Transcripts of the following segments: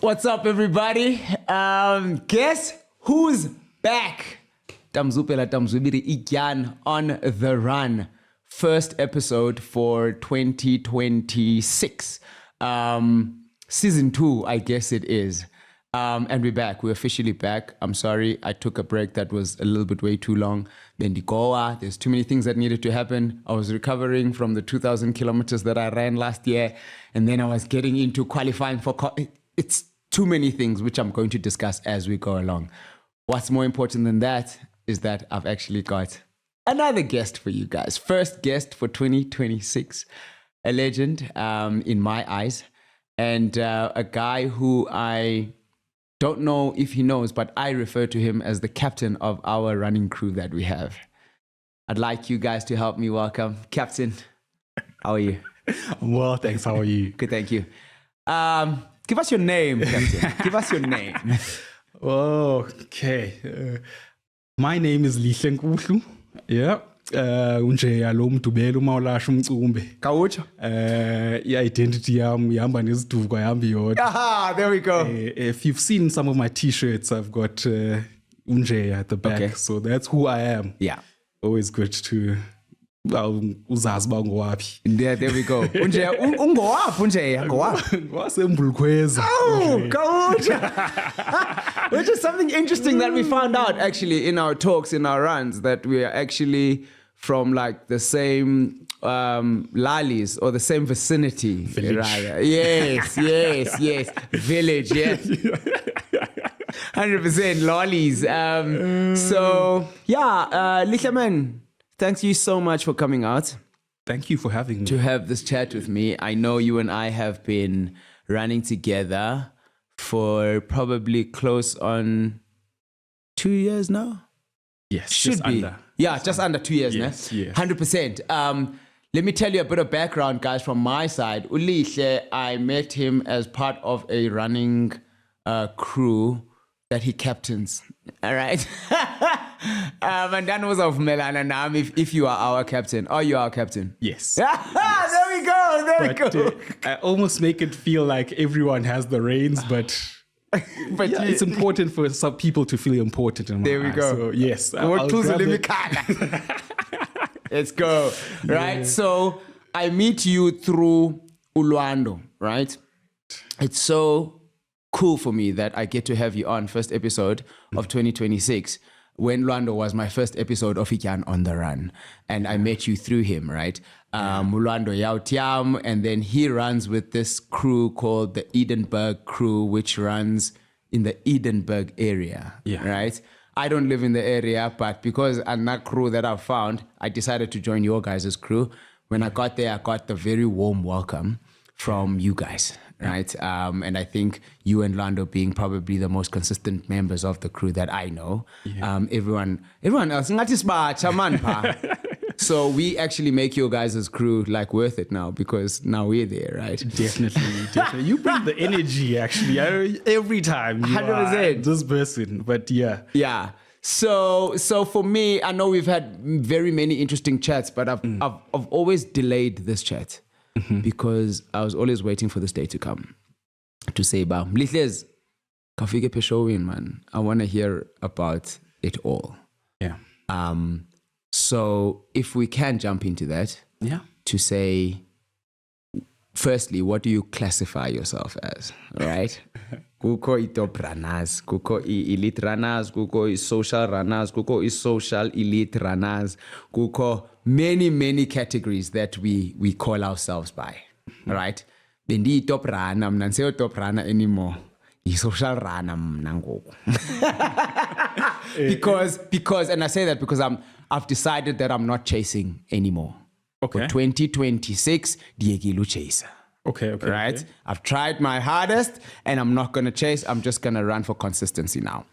What's up, everybody? Guess who's back? Tamzupela Tamzubiri iDyan on the run. First episode for 2026. Season 2, I guess it is. And we're back. We're officially back. I'm sorry, I took a break that was a little bit way too long. Bendigoa, there's too many things that needed to happen. I was recovering from the 2,000 kilometers that I ran last year. And then I was getting into qualifying for... It's too many things, which I'm going to discuss as we go along. What's more important than that is that I've actually got another guest for you guys. First guest for 2026. A legend in my eyes. And a guy who I don't know if he knows, but I refer to him as the captain of our running crew that we have. I'd like you guys to help me welcome Captain. How are you? Well, thanks. How are you? Good, thank you. Give us your name, Captain. Give us your name. Oh, okay. My name is Lihle Nkuhlu. Yeah. Unje yalo mdubelo mawulasha umcumbe. Kawutsho? I-identity yam ihamba neziduko ayihambi yodwa. Ah, there we go. If you've seen some of my t-shirts, I've got Unje at the back. Okay. So that's who I am. Yeah. Always good to uzazi uba ngowaphi. There we go. Unje ungowaphi unje? Ngowaphi? Ngowasembulukhweza. Oh, kawutsho. Which is something interesting that we found out actually in our talks, in our runs, that we are actually from like the same lalis or the same vicinity. Village. Rather. Yes. Village, yes. 100% lollies. So, yeah, Lihle man, thanks you so much for coming out. Thank you for having me. To have this chat with me. I know you and I have been running together for probably close on 2 years now. Yes, should just be. Under. Yeah, just under 2 years now. Yes. 100%. Let me tell you a bit of background, guys, from my side. Lihle, I met him as part of a running crew that he captains. All right. And then was of Melananam if you are our captain. Or you are our captain. Yes. There we go. There we go. I almost make it feel like everyone has the reins, but yeah, it's important for some people to feel important in my There we eyes. go. So yes, let's go. Right. Yeah. So I meet you through Ulwando, right? It's so cool for me that I get to have you on first episode of 2026 when Lwando was my first episode of iDyan on the run. And I met you through him, right? Lwando Yautiam, and then he runs with this crew called the Edinburgh crew, which runs in the Edinburgh area, right? I don't live in the area, but because I'm that crew that I've found, I decided to join your guys' crew. When I got there, I got the very warm welcome from you guys, right? And I think you and Lwando being probably the most consistent members of the crew that I know. Yeah. Everyone else, so we actually make your guys' crew like worth it now because now we're there, right? Definitely. You bring the energy actually every time. 100%. This person, but yeah. Yeah. So for me, I know we've had very many interesting chats, but I've always delayed this chat. Because I was always waiting for this day to come to say, Lihlez, kafike peshowin, man. I want to hear about it all. Yeah. So if we can jump into that, to say, firstly, what do you classify yourself as, right? Kuko top runners, kuko elite runners, kuko social runners, kuko social elite runners, kuko many categories that we call ourselves by, right? Bendi top runner, I'm not saying top runner anymore. Social runner because and I say that because I've decided that I'm not chasing anymore. Okay. For 2026, Diegilu chaser. Okay. Right? Okay. I've tried my hardest and I'm not going to chase. I'm just going to run for consistency now.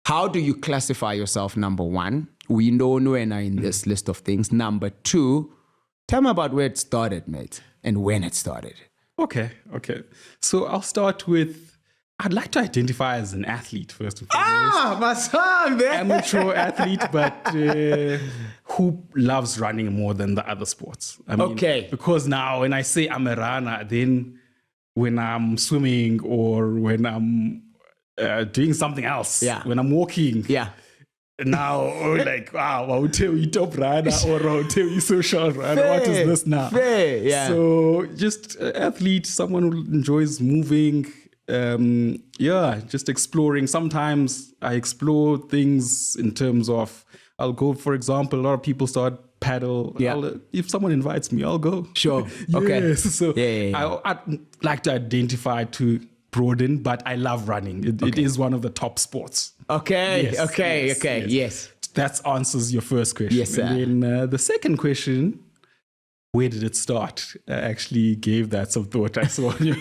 How do you classify yourself? Number one, we know when in this list of things. Number two, tell me about where it started, mate, and when it started. Okay. So I'll start with, I'd like to identify as an athlete first and foremost. My son, man. Amateur athlete, but who loves running more than the other sports. I mean, okay. Because now when I say I'm a runner, then when I'm swimming or when I'm doing something else. Yeah. When I'm walking. Yeah. Now, like, wow, I'll tell you top runner or I'll tell you social runner. What is this now? Fair, yeah. So just athlete, someone who enjoys moving. Just exploring. Sometimes I explore things in terms of, I'll go, for example, a lot of people start paddle. Yeah. If someone invites me, I'll go. Sure. Yes. Okay. So I'd like to identify to broaden, but I love running. It is one of the top sports. Okay. Yes. That answers your first question. Yes, sir. And then the second question, where did it start? I actually gave that some thought. I saw you.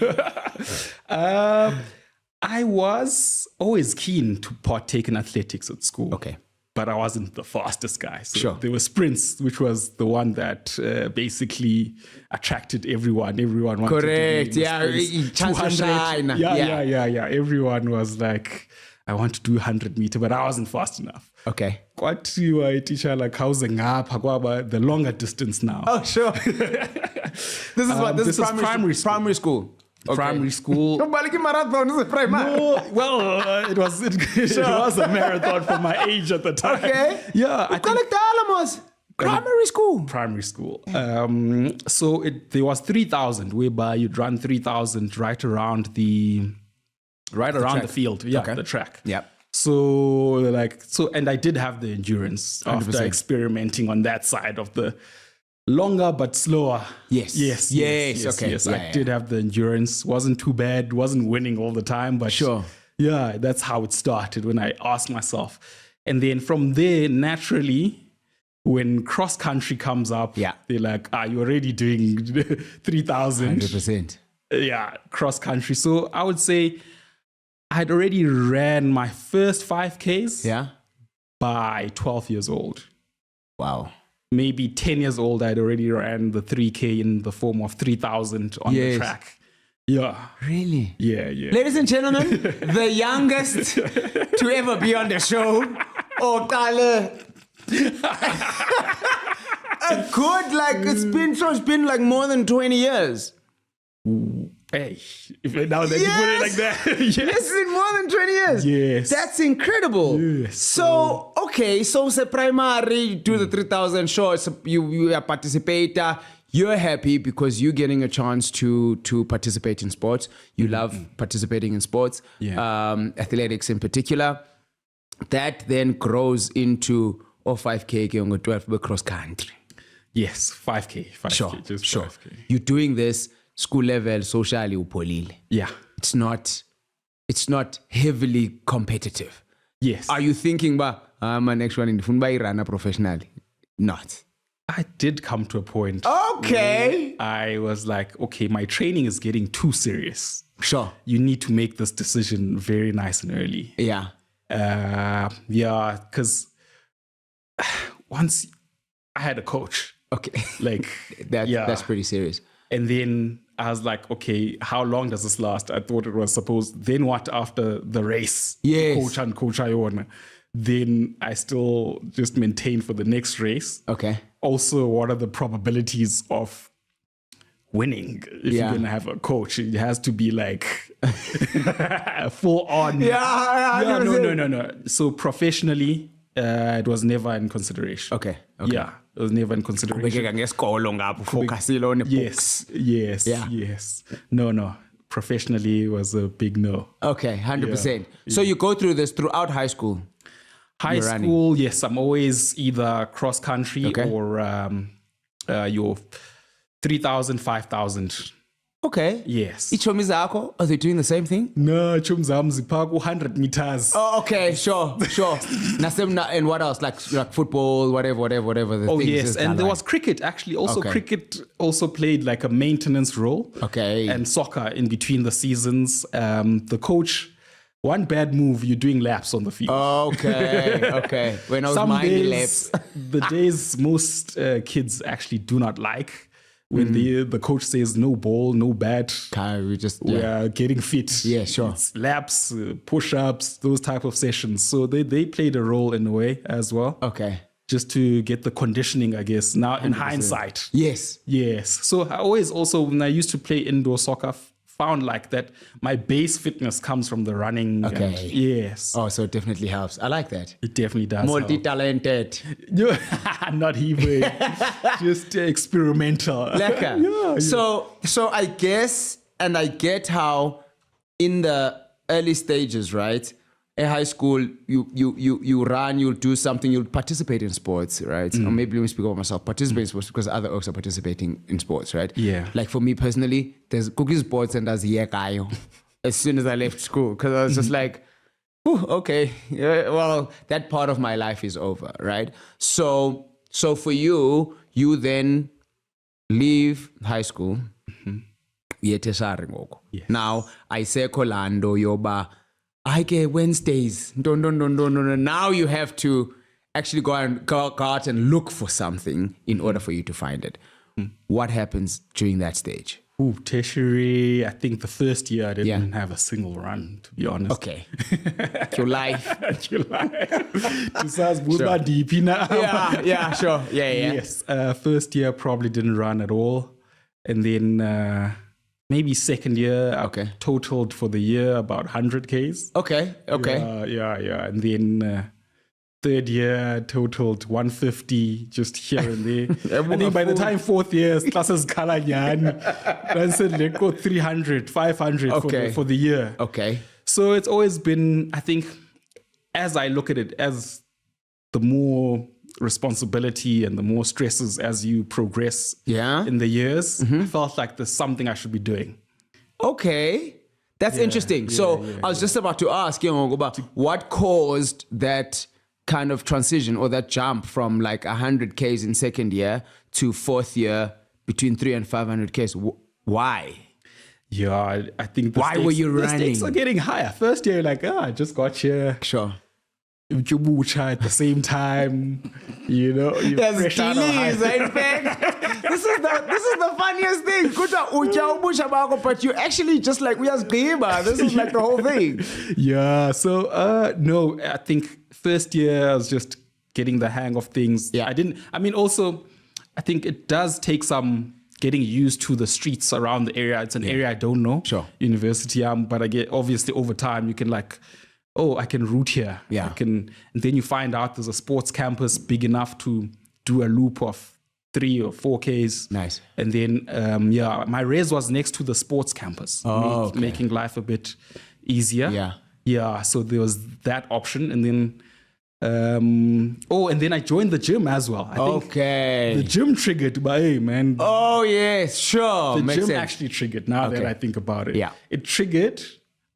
I was always keen to partake in athletics at school. Okay. But I wasn't the fastest guy. So Sure. there were sprints, which was the one that basically attracted everyone. Everyone wanted Correct. to be in Yeah. the sprints. Chance to shine. Yeah. Everyone was like, I want to do 100 meter, but I wasn't fast enough. Okay. Kwathiwa teacher like housing up the longer distance now. Oh, sure. This is what this is primary school. Okay. Primary school. Marathon is a primary. No, well, it was a marathon for my age at the time. Okay. Yeah, I think primary school. Primary school. So there was 3,000, whereby you'd run 3,000 right around the field. Yeah, Okay. the track. Yep. So and I did have the endurance 100%. after experimenting on that side of the longer but slower. Yes. Okay. I did have the endurance. Wasn't too bad. Wasn't winning all the time, but Sure. Yeah, that's how it started when I asked myself. And then from there, naturally, when cross country comes up, Yeah. they're like, you're already doing 3,000. 100%. Yeah, cross country. So I would say I'd already ran my first 5Ks Yeah. by 12 years old. Wow. Maybe 10 years old, I'd already ran the 3K in the form of 3,000 on the track. Yeah. Really? Yeah. Ladies and gentlemen, the youngest to ever be on the show, Okale. A good, it's been like more than 20 years. Hey, now that you put it like that. Yes. It's been more than 20 years. Yes. That's incredible. Yes. So, okay, so the primary, do the 3,000, sure, so you are a participator. You're happy because you're getting a chance to participate in sports. You love participating in sports, athletics in particular. That then grows into 5K on 12 cross country. Yes, 5K. Sure. 5K. You're doing this school level, socially upholile. Yeah. It's not heavily competitive. Yes. Are you thinking, my next one in the Funbai Rana professionally? Not. I did come to a point. Okay. I was like, okay, my training is getting too serious. Sure. You need to make this decision very nice and early. Yeah. Because once I had a coach. Okay. Like that's pretty serious. And then I was like, okay, how long does this last? I thought it was supposed. Then what after the race? Yes. Coach and coach Iona. Then I still just maintain for the next race. Okay. Also, what are the probabilities of winning if you're going to have a coach? It has to be like full on. No. So professionally, it was never in consideration. Okay. Yeah, it was never in consideration. Yes. No. Professionally, it was a big no. Okay, 100%. Yeah. So you go through this throughout high school? High school, yes. I'm always either cross country or your 3,000, 5,000. Okay. Yes. Ichomi zako, are they doing the same thing? No, chomi zami ziphaka 100 meters. Oh, okay, sure. And what else? Like football, whatever the thing is. And there was cricket actually. Also, cricket also played like a maintenance role. Okay. And soccer in between the seasons. The coach, one bad move, you're doing laps on the field. Okay. When I was minding laps. The days most kids actually do not like. When the coach says no ball, no bat, we are getting fit. Yeah, sure. It's laps, push-ups, those type of sessions. So they played a role in a way as well. Okay. Just to get the conditioning, I guess, now in hindsight. Yes. So I always also, when I used to play indoor soccer found like that my base fitness comes from the running. Okay. And yes. Oh, so it definitely helps. I like that. It definitely does. Multi-talented. Not even. Just experimental. Lekker. Yeah. So I guess, and I get how in the early stages, right? In high school, you run, you'll do something, you'll participate in sports, right? Or maybe let me speak about myself. Participate in sports because other oaks are participating in sports, right? Yeah. Like for me personally, there's cookie sports and there's yekayo as soon as I left school because I was just like, "Whew, okay, yeah, well, that part of my life is over, right? So for you then leave high school. Yes. Now I say Kolando Yoba. I get Wednesdays. No. Now you have to actually go out and look for something in order for you to find it. What happens during that stage? Tertiary, I think the first year I didn't have a single run, to be honest. Okay. Your life. Yeah, sure. Yeah. Yes. First year probably didn't run at all. And then maybe second year, I totaled for the year about 100 Ks. Okay. Yeah. And then third year, totaled 150 just here and there. I think by the time fourth year, classes Kalanyan, then said let's go 300, 500 for the year. Okay. So it's always been, I think, as I look at it, as the more responsibility and the more stresses as you progress in the years, I felt like there's something I should be doing. Okay. That's interesting. I was just about to ask, about what caused that kind of transition or that jump from like 100 Ks in second year to fourth year between 300 and 500 Ks. Why? Yeah, I think why were you running? The stakes are getting higher. First year, like, I just got here. Sure. At the same time, there's delays, in fact. This is the funniest thing. But you actually just like we as gamer. This is like the whole thing. Yeah. So no, I think first year I was just getting the hang of things. Yeah. I think it does take some getting used to the streets around the area. It's an area I don't know. Sure. University, but I get obviously over time you can like, I can route here. Yeah. And then you find out there's a sports campus big enough to do a loop of 3 or 4 Ks. Nice. And then, my res was next to the sports campus, making life a bit easier. Yeah. Yeah. So there was that option. And then, and then I joined the gym as well. I think the gym triggered my, man. Oh, yes. Sure. The Makes gym sense. actually triggered now that I think about it. Yeah. It triggered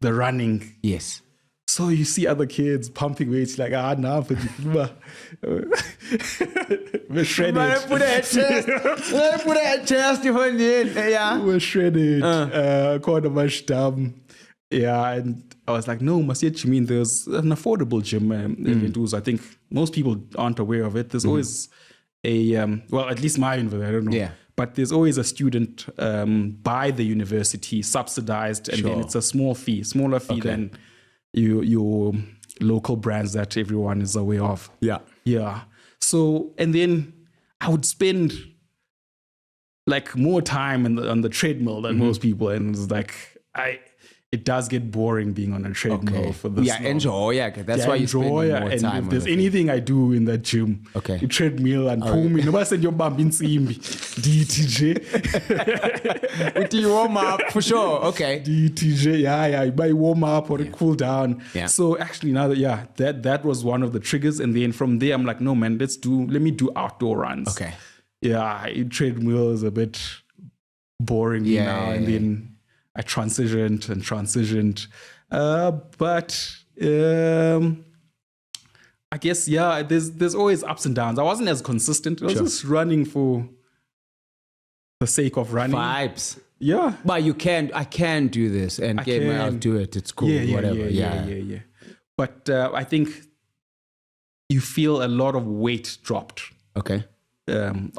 the running. Yes. So you see other kids pumping weights like, now for the we're shredded. Put a chest yeah. We're shredded. Quite much dumb. Yeah, and I was like, no, Masiet, you mean there's an affordable gym in Nkuhlu. I think most people aren't aware of it. There's always at least my university, I don't know. Yeah. But there's always a student by the university subsidized, and then it's a smaller fee than your local brands that everyone is aware of. Yeah. Yeah. So, and then I would spend like more time on the treadmill than most people. And it's like, it does get boring being on a treadmill for this. Yeah, enjoy. Yeah, that's why you spend more and time. If there's anything I do in that gym, the treadmill and pumi. Nobody said your bum in DTJ. Do you warm up for sure? Okay. DTJ, yeah. You might warm up or cool down. Yeah. So actually now that was one of the triggers. And then from there I'm like, no man, let me do outdoor runs. Okay. Yeah, treadmill is a bit boring now. And then I transitioned. But I guess, there's always ups and downs. I wasn't as consistent. I was just running for the sake of running. Vibes. Yeah. But I can do this and I'll do it. It's cool. Whatever. Yeah. But I think you feel a lot of weight dropped. Okay.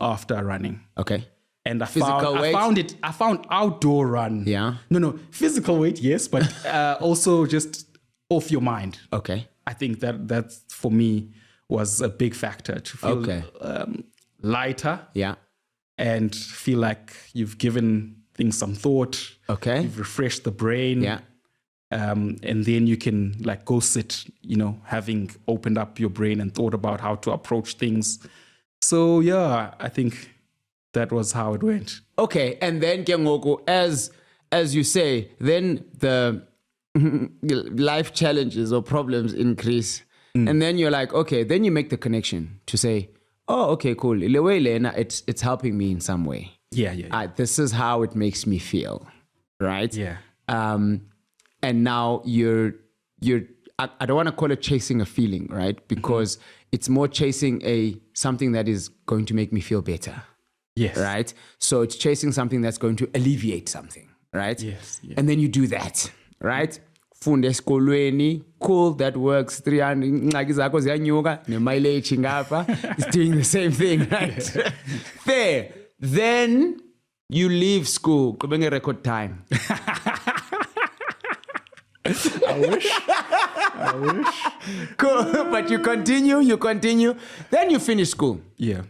After running. Okay. And I found outdoor run. Yeah. No, physical weight, yes, but also just off your mind. Okay. I think that for me was a big factor to feel lighter. Yeah. And feel like you've given things some thought. Okay. You've refreshed the brain. Yeah. And then you can like go sit, having opened up your brain and thought about how to approach things. So yeah, I think that was how it went. Okay, and then Kengoku, as you say, then the life challenges or problems increase. And then you're like, okay, then you make the connection to say, oh, okay, cool. It's helping me in some way. Yeah. This is how it makes me feel, right? Yeah. And now you're I don't want to call it chasing a feeling, right? Because it's more chasing something that is going to make me feel better. Yes. Right? So it's chasing something that's going to alleviate something, right? Yes. Yeah. And then you do that, right? Funde esikolweni, cool, that works. 300 ingxaki zakho ziyanyuka, ne-mileage ngapha. It's doing the same thing, right? Fair. Then you leave school, gqibenge record time. I wish. Cool. But you continue. Then you finish school. Yeah.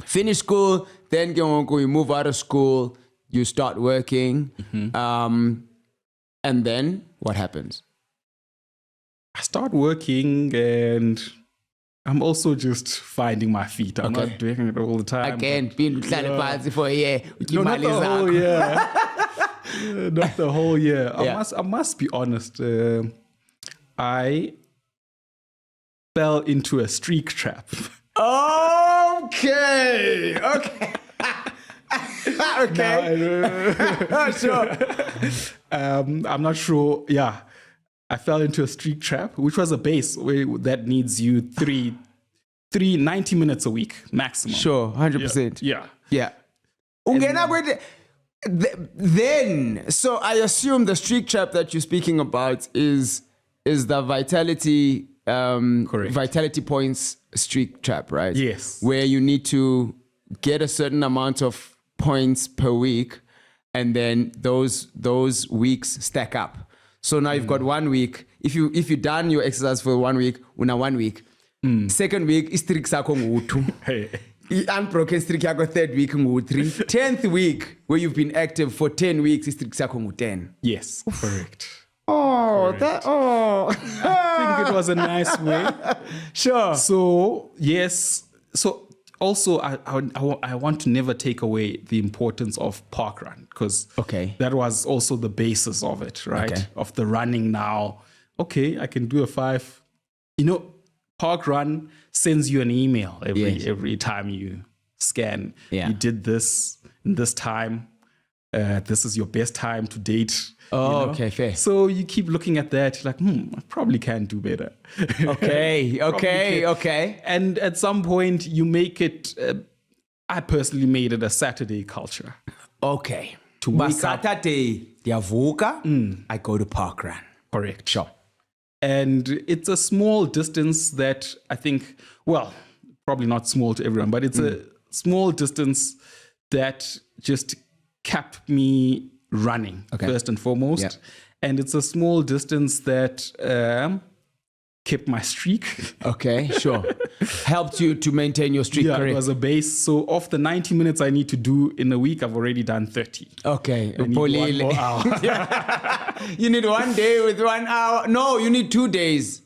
Finish school, then you move out of school, you start working. And then what happens? I start working and I'm also just finding my feet. I'm not doing it all the time. Again, being for a year. No, not the whole year. Not the whole year. I must be honest. I fell into a streak trap. Okay. Sure. I'm not sure. Yeah. I fell into a streak trap, which was a base that needs you 90 minutes a week maximum. Sure, 100%. Yeah. Then, so I assume the streak trap that you're speaking about is the vitality Correct. Vitality points streak trap, right? Yes. Where you need to get a certain amount of points per week, and then those weeks stack up. So now you've got 1 week. If you done your exercise for 1 week, una 1 week. Second week is streak sakho ngu-2. Unbroken streak yakho third week ngu-3. 10th week where you've been active for 10 weeks is streak sakho ngu-10. Yes, correct. Oh, correct. I think it was a nice way. Sure. So yes. So also, I want to never take away the importance of parkrun, because that was also the basis of it, right? Okay. Of the running now. Okay, I can do a 5. Parkrun sends you an email every time you scan. Yeah. You did this in this time. This is your best time to date. Oh, okay, fair. So you keep looking at that, you're like, I probably can do better. Okay. And at some point, you make it, I personally made it a Saturday culture. Okay. To wake Saturday, ndiyavuka, I go to parkrun. Correct. Sure. And it's a small distance that I think, well, probably not small to everyone, but it's a small distance that just kept me running, first and foremost. Yeah. And it's a small distance that kept my streak. Okay, sure. Helped you to maintain your streak. Yeah, correct. it was a base. So of the 90 minutes I need to do in a week, I've already done 30. Okay. I need 1 more hour. You need 1 day with 1 hour. No, you need 2 days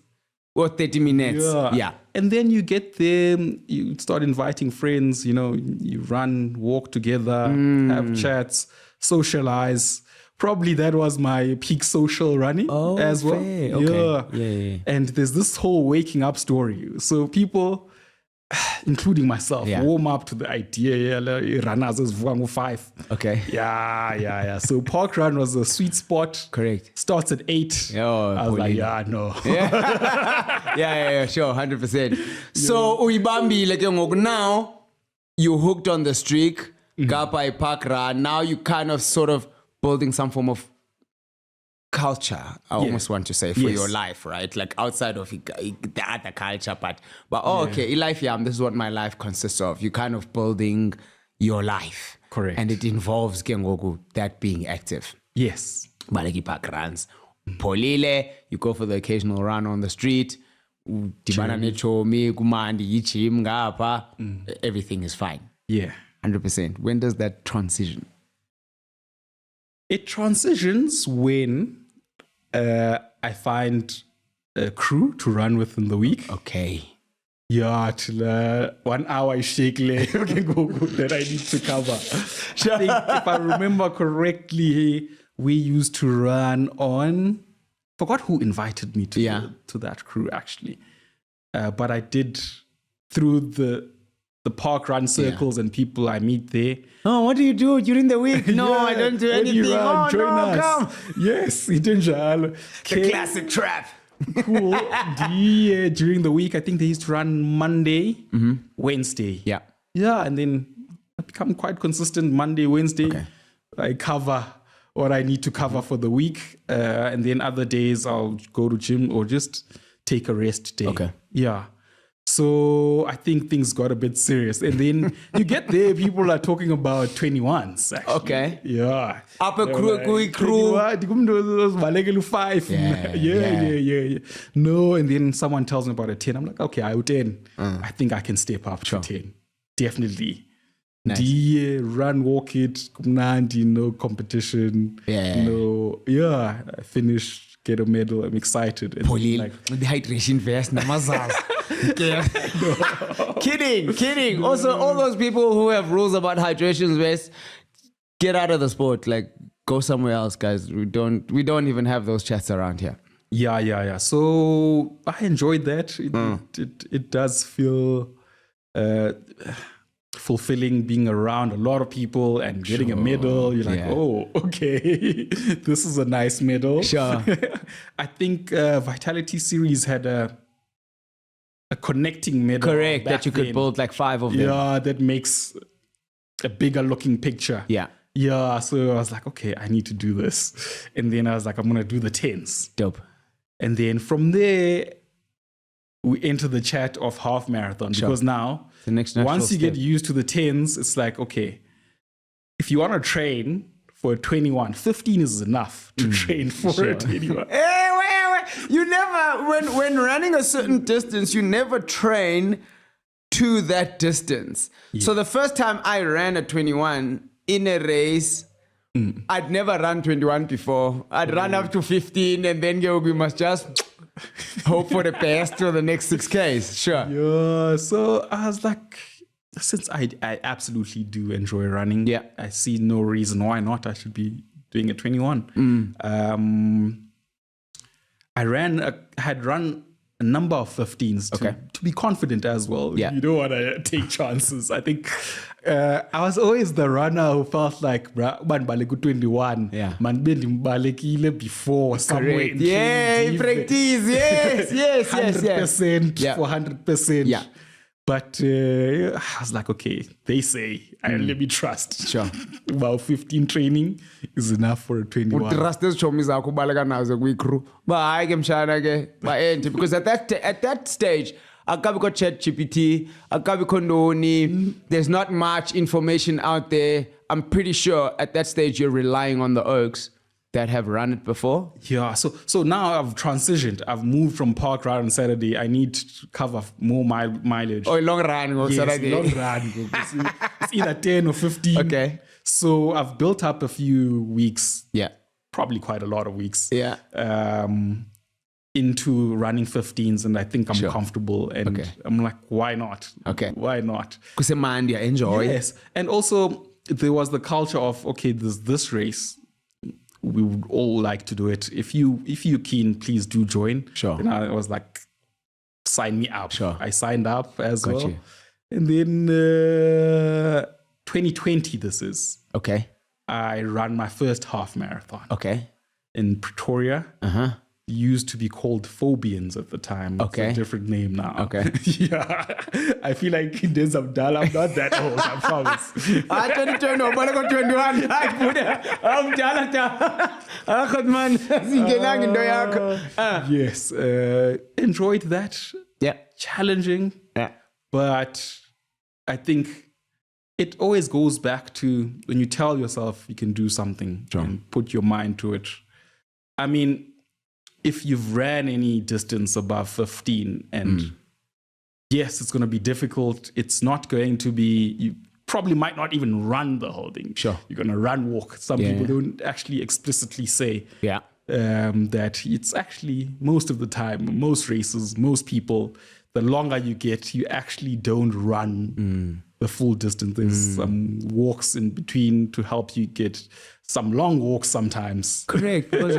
or 30 minutes. Yeah. And then you get there, you start inviting friends, you run, walk together, have chats, socialize. Probably that was my peak social running as well. Fair. Okay. Yeah. And there's this whole waking up story. So people, including myself, warm up to the idea, runners is 5. Okay. Yeah. So parkrun was a sweet spot. Correct. Starts at 8. I was like, no. Yeah, sure, 100%. So uyibambile now you hooked on the streak, Gapa parkrun. Now you kind of sort of building some form of culture, I almost want to say, for your life, right? Like outside of the other culture part. But life, this is what my life consists of. You kind of building your life. Correct. And it involves that being active. Yes. Baleki park runs. Polile, you go for the occasional run on the street. Dibana nechomi, kumandi, yichim, ngapa. Everything is fine. Yeah. 100%. When does that transition? It transitions when I find a crew to run with in the week. Okay. Yeah, till 1 hour shake leg that I need to cover. I think if I remember correctly, we used to run on. Forgot who invited me to that crew actually, but I did through the park run circles and people I meet there. Oh, what do you do during the week? No, I don't do anything. You run, join us. Come. Yes, the Classic trap. Cool. During the week, I think they used to run Monday, Wednesday. Yeah. Yeah, and then I become quite consistent Monday, Wednesday. Okay. I cover what I need to cover for the week. And then other days I'll go to gym or just take a rest day. Okay. Yeah. So I think things got a bit serious. And then you get there, people are talking about 21s. Actually. Okay. Yeah. Upper crew. 5. Yeah. No, and then someone tells me about a 10. I'm like, okay, I 10. I think I can step up to 10. Definitely. Nice. Run, walk it, no competition. Yeah. I finish, get a medal. I'm excited. And the hydration vest, namazal. Kidding. Also, all those people who have rules about hydration vests, get out of the sport. Like, go somewhere else, guys. We don't even have those chats around here. Yeah. So I enjoyed that. It does feel fulfilling being around a lot of people and getting a medal. You're like, oh, okay, this is a nice medal. Sure. I think Vitality Series had a connecting medal. Correct, that you could build like 5 of them. Yeah, that makes a bigger looking picture. Yeah. Yeah, so I was like, okay, I need to do this. And then I was like, I'm going to do the 10s. Dope. And then from there, we enter the chat of half marathon. Sure. Because now, the next once you get used to the 10s, it's like, okay, if you want to train for a 21, 15 is enough to train for a 21. Hey, wait. You never, when running a certain distance, you never train to that distance. Yeah. So the first time I ran a 21 in a race, I'd never run 21 before. I'd run up to 15 and then we must just hope for the best for the next 6Ks. Sure. Yeah. So I was like, since I absolutely do enjoy running, I see no reason why not. I should be doing a 21. I had run a number of 15s to be confident as well. Yeah. You don't want to take chances. I think I was always the runner who felt like, man, baleku 21. Yeah. Man, balekile before somewhere. Yeah, practice. Yes. 100% for 100%. Yeah. But I was like, okay, they say, let me trust. Sure. About 15 training is enough for a 21. Trust this show me because at that stage, akabiko ChatGPT, akabiko Noni, there's not much information out there. I'm pretty sure at that stage you're relying on the Oaks that have run it before. Yeah, so now I've transitioned. I've moved from park run on Saturday. I need to cover more mileage. Oh, long run on Saturday. Long run. It's either 10 or 15. Okay. So I've built up a few weeks. Yeah. Probably quite a lot of weeks. Yeah. Into running 15s, and I think I'm comfortable. And I'm like, why not? Okay. Why not? Because Mandia, enjoy. Yes. And also there was the culture of, okay, there's this race. We would all like to do it. If you're keen, please do join. Sure. And I was like, sign me up. Sure. I signed up as Got well. you. And then 2020 this is. Okay. I ran my first half marathon. Okay. In Pretoria. Uh-huh. Used to be called Phobians at the time. Okay. It's a different name now. Okay. Yeah. I feel like in days of Dal, I'm not that old, I promise. I 2020, but I got 21. I'm Dal. Yes. Enjoyed that. Yeah. Challenging. Yeah. But I think it always goes back to when you tell yourself you can do something and put your mind to it. I mean, if you've ran any distance above 15 and yes, it's going to be difficult. It's not going to be probably might not even run the whole thing. Sure. You're going to run, walk. Some people don't actually explicitly say that it's actually most of the time, most races, most people, the longer you get, you actually don't run the full distance. There's some walks in between to help you get some long walks sometimes. Correct. Because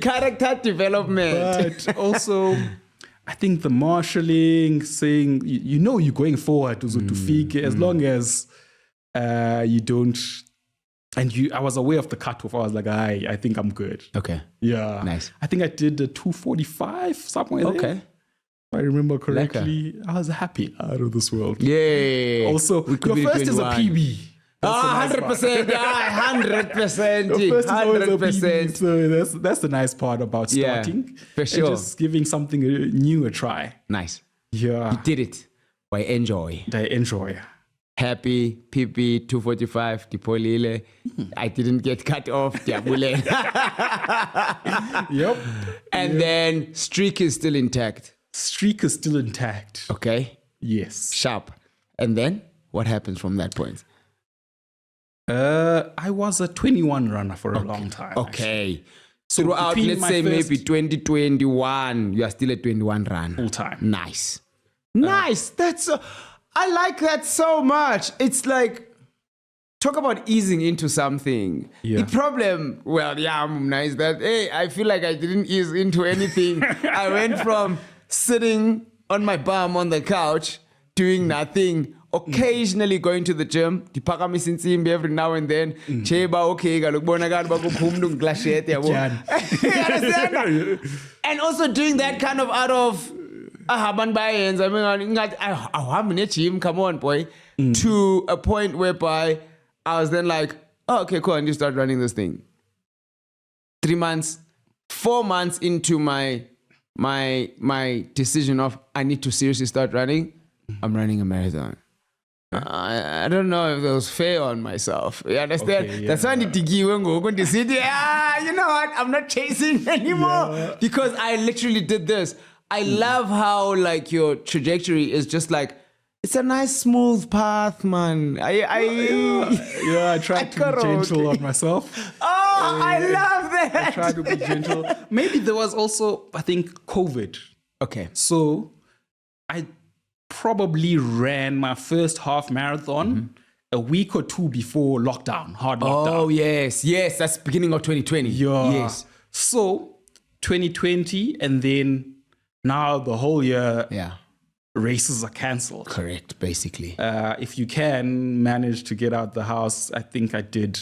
character development. But also, I think the marshalling, saying, you're going forward to fake as long as you don't. And I was aware of the cutoff. I was like, I think I'm good. Okay. Yeah. Nice. I think I did the 2:45 somewhere there. Okay. If I remember correctly. I was happy out of this world. Yeah. Also, your first is a PB. 100%. Yeah, 100%. Your first is always a PB. So that's the nice part about starting. For sure. And just giving something new a try. Nice. Yeah. You did it. I enjoy. Happy, PB 245, Lihle. I didn't get cut off. Yep. And then streak is still intact. Okay. Yes. Sharp. And then what happens from that point? I was a 21 runner for a long time. Okay. Actually. So throughout, let's say maybe 2021, you are still a 21 runner. Full time. Nice. Nice. That's... I like that so much. It's like, talk about easing into something. Yeah. The problem, is that, hey, I feel like I didn't ease into anything. I went from sitting on my bum on the couch, doing nothing, occasionally going to the gym, every now and then, and also doing that kind of out of, come on, boy, to a point whereby I was then like, oh, okay, cool, and you start running this thing. 4 months into my decision of I need to seriously start running, I'm running a marathon. I don't know if it was fair on myself. You understand? Okay, yeah. That's why I need to give you know what? I'm not chasing anymore because I literally did this. I love how like your trajectory is just like, it's a nice smooth path, man. I try to be gentle on myself. I love that. I try to be gentle. Maybe there was also, I think, COVID. Okay. So I probably ran my first half marathon a week or two before lockdown, hard lockdown. Oh, yes. Yes, that's beginning of 2020. Yeah. Yes. So 2020 and then now the whole year, races are cancelled. Correct, basically. If you can manage to get out the house, I think I did,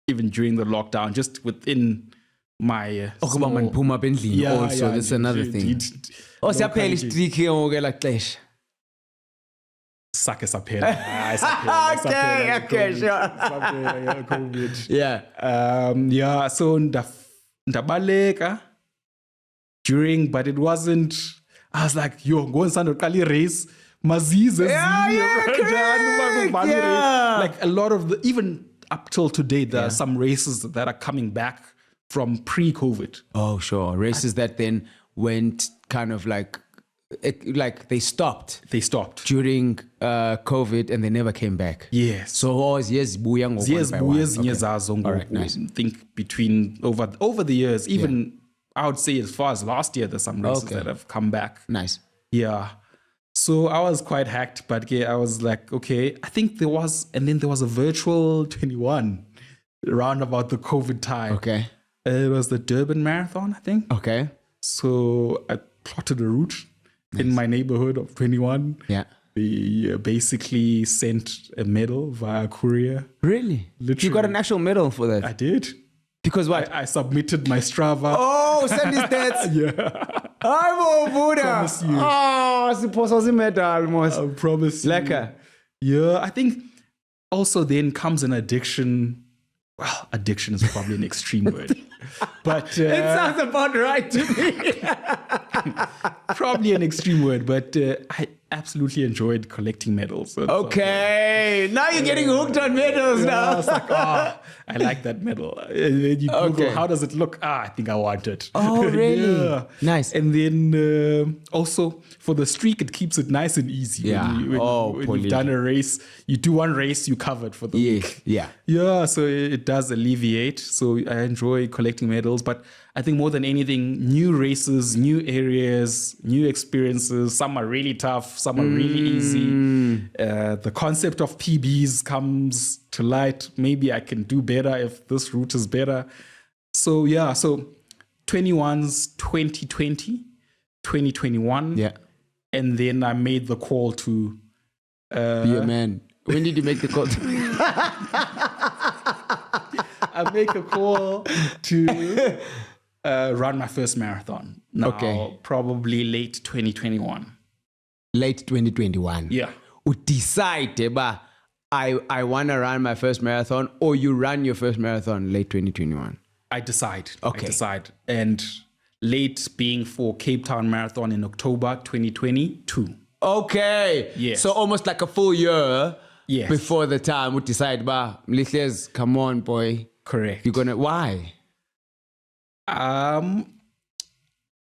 even during the lockdown, just within my also, that's another thing. Okay, sure. Yeah. So ndabaleka during, but it wasn't. I was like, go and stand Kali race. Maziz. Like a lot of even up till today, there are some races that are coming back from pre-COVID. Oh, sure. Races that then went kind of like they stopped. They stopped during COVID and they never came back. Yes. So always years. All right, nice. I think between over the years, even I would say as far as last year, there's some races that have come back. Nice. Yeah. So I was quite hacked, but I was like, okay, I think there was a virtual 21 around about the COVID time. Okay. It was the Durban Marathon, I think. Okay. So I plotted a route in my neighborhood of 21. Yeah. They basically sent a medal via courier. Really? Literally. You got an actual medal for that? I did. Because what? I submitted my Strava. Oh, send his stats. I'm Buddha. Promise you. Oh, suppose I was a medal almost. I promise you. Lekker. Yeah, I think also then comes an addiction. Well, addiction is probably an extreme word. But it sounds about right to me. Probably an extreme word, but absolutely enjoyed collecting medals. Okay, now you're getting hooked on medals now. I was like, I like that medal. And then you Google, how does it look? I think I want it. Oh, really? Yeah. Nice. And then also for the streak, it keeps it nice and easy. Yeah. When you've done a race, you do one race, you covered for the week. Yeah. Yeah, so it does alleviate. So I enjoy collecting medals, but I think more than anything, new races, new areas, new experiences. Some are really tough, some are really easy. The concept of PBs comes to light. Maybe I can do better if this route is better. So yeah, so 21s, 2020, 2021. Yeah. And then I made the call to... Be a man. When did you make the call? I make a call to run my first marathon. Now, probably late 2021. Late 2021. Yeah. You decide, I want to run my first marathon, or you run your first marathon late 2021? I decide. Okay. I decide. And late being for Cape Town Marathon in October 2022. Okay. Yes. So almost like a full year Yes. before the time we decide, Lihle's, come on, boy. Correct. You're gonna, why? I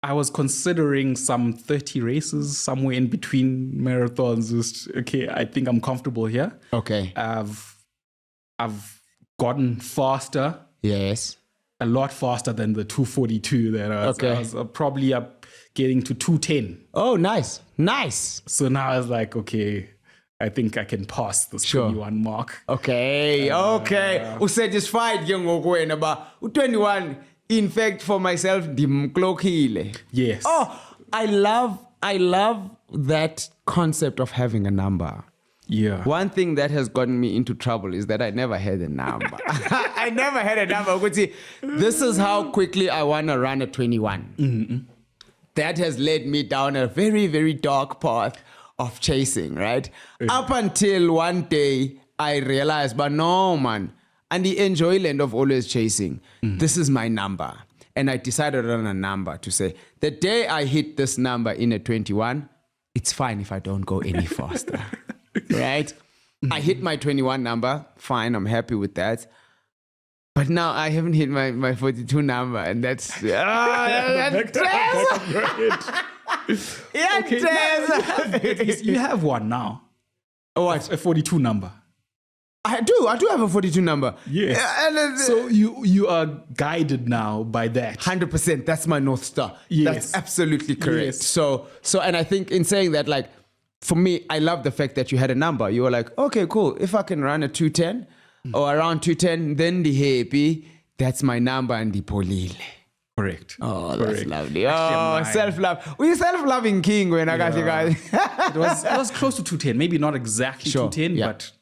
was considering some 30 races somewhere in between marathons. Just, okay, I think I'm comfortable here. Okay. I've gotten faster. Yes. A lot faster than the 242 that I was probably up getting to 210. Oh, nice. Nice. So now I was like, okay, I think I can pass this 21 mark. Okay. Usatisfied ke ngoku wena ba u21. In fact, for myself, dimklokile. Yes. Oh, I love that concept of having a number. Yeah. One thing that has gotten me into trouble is that I never had a number. I never had a number. This is how quickly I want to run a 21. Mm-hmm. That has led me down a very, very dark path of chasing, right? Up until one day I realized, but no, man, and the enjoyment of always chasing, this is my number. And I decided on a number to say, the day I hit this number in a 21, it's fine if I don't go any faster, right? I hit my 21 number, fine, I'm happy with that. But now I haven't hit my 42 number, and that's great. Yeah, okay, you have one now. What? A 42 number. I do have a 42 number. Yes. So you are guided now by that. 100%. That's my North Star. Yes. That's absolutely correct. Yes. So, and I think in saying that, like, for me, I love the fact that you had a number. You were like, okay, cool. If I can run a 210 or around 210, then the happy, that's my number, and the polile. Correct. Oh, that's Correct. lovely. Self-love. We're self-loving king when I got you guys. It was close to 210. Maybe not exactly 210, but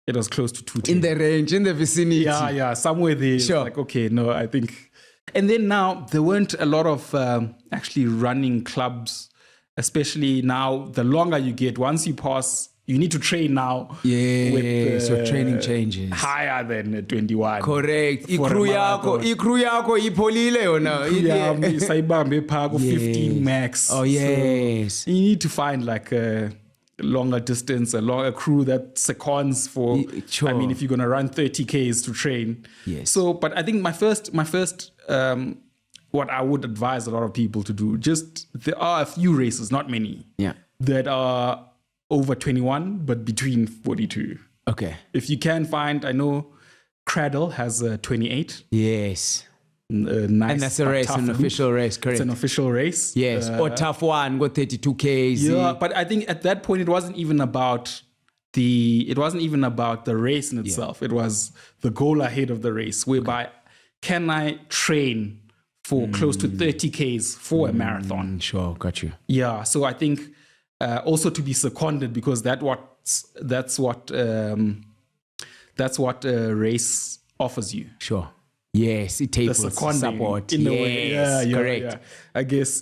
it was close to 210. In the range, in the vicinity. Yeah, somewhere there. Sure. Like, okay, no, I think. And then now, there weren't a lot of actually running clubs, especially now, the longer you get, once you pass, you need to train now. Yeah, so training changes. Higher than 21. Correct. Ikru yako ipholile yona. Yeah, sayibambe pha ku 15 max. Oh yes. So you need to find like a longer distance, a crew that seconds for. Sure. I mean, if you're gonna run 30 Ks to train. Yes. So, but I think my first what I would advise a lot of people to do, there are a few races, not many. Yeah. That are over 21, but between 42. Okay. If you can find, I know Cradle has a 28. Yes. Nice, and that's a race, an official race, correct? It's an official race. Yes. Or tough one, got 32 Ks. Yeah, but I think at that point it wasn't even about the race in itself. It was the goal ahead of the race, whereby can I train for close to 30 Ks for a marathon? Sure, got you. Yeah, so I think also to be seconded, because that's what a race offers you. Sure. Yes, it takes support. In a way. Yeah, correct. Yeah. I guess,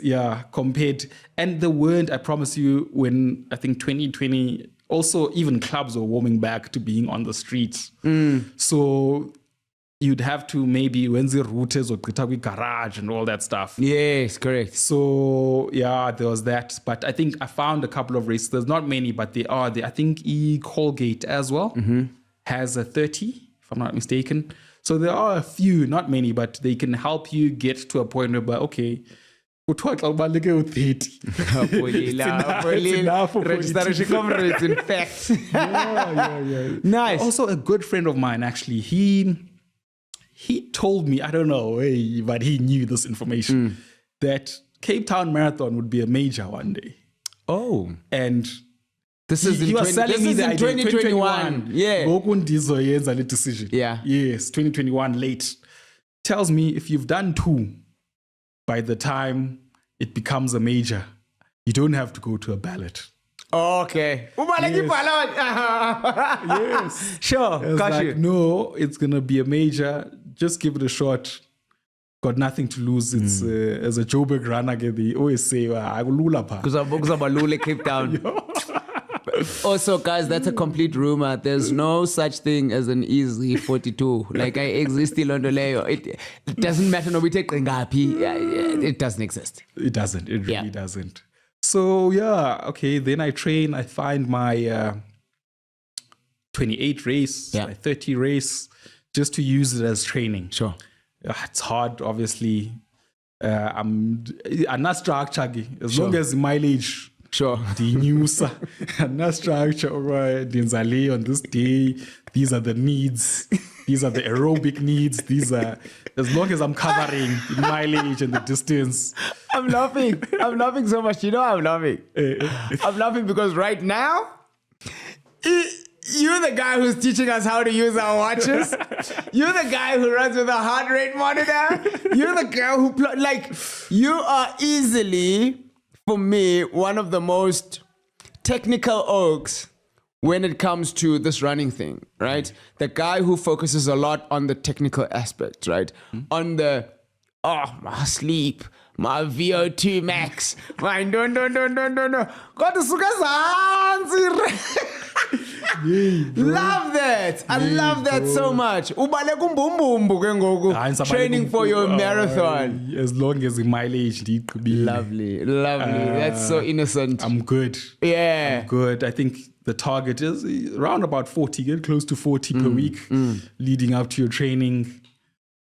compared. And I promise you, when I think 2020, also even clubs were warming back to being on the streets. So you'd have to maybe when the routers or garage and all that stuff. Yes, correct. So yeah, there was that. But I think I found a couple of races. There's not many, but they are there. I think Colgate as well has a 30, if I'm not mistaken. So there are a few, not many, but they can help you get to a point where, okay, it's enough for registration Comrades, in fact. Yeah. Nice. Also, a good friend of mine, actually, he told me, I don't know, but he knew this information, that Cape Town Marathon would be a major one day. Oh. And he was selling me the idea. 2021. Yeah. Decision. Yeah. Yes, 2021 late. Tells me if you've done 2, by the time it becomes a major, you don't have to go to a ballot. Okay. Yes. Sure. Like, no, it's going to be a major. Just give it a shot. Got nothing to lose. It's as a Joburg runner, they always say, I will lula pa. Cape Town. Also, guys, that's a complete rumor. There's no such thing as an easy 42. Like, I exist in London. It doesn't matter. No, we take it doesn't exist. It doesn't. It really doesn't. So, yeah, okay. Then I train. I find my 28 race, my 30 race, just to use it as training. Sure. It's hard, obviously. I'm not structured. As long as the mileage. Sure. The news, not structure, on this day, these are the needs, these are the aerobic needs, these are, as long as I'm covering the mileage and the distance. I'm laughing so much. You know I'm laughing. I'm laughing because right now, you're the guy who's teaching us how to use our watches. You're the guy who runs with a heart rate monitor. You're the guy who, you are easily, for me, one of the most technical oaks when it comes to this running thing, right? The guy who focuses a lot on the technical aspects, right? On the, my sleep, my VO2 max, my no. Love that. I love that so much. Training for your marathon. As long as the mileage could be lovely. That's so innocent. I'm good. Yeah. I'm good. I think the target is around about 40, get close to 40 per week leading up to your training.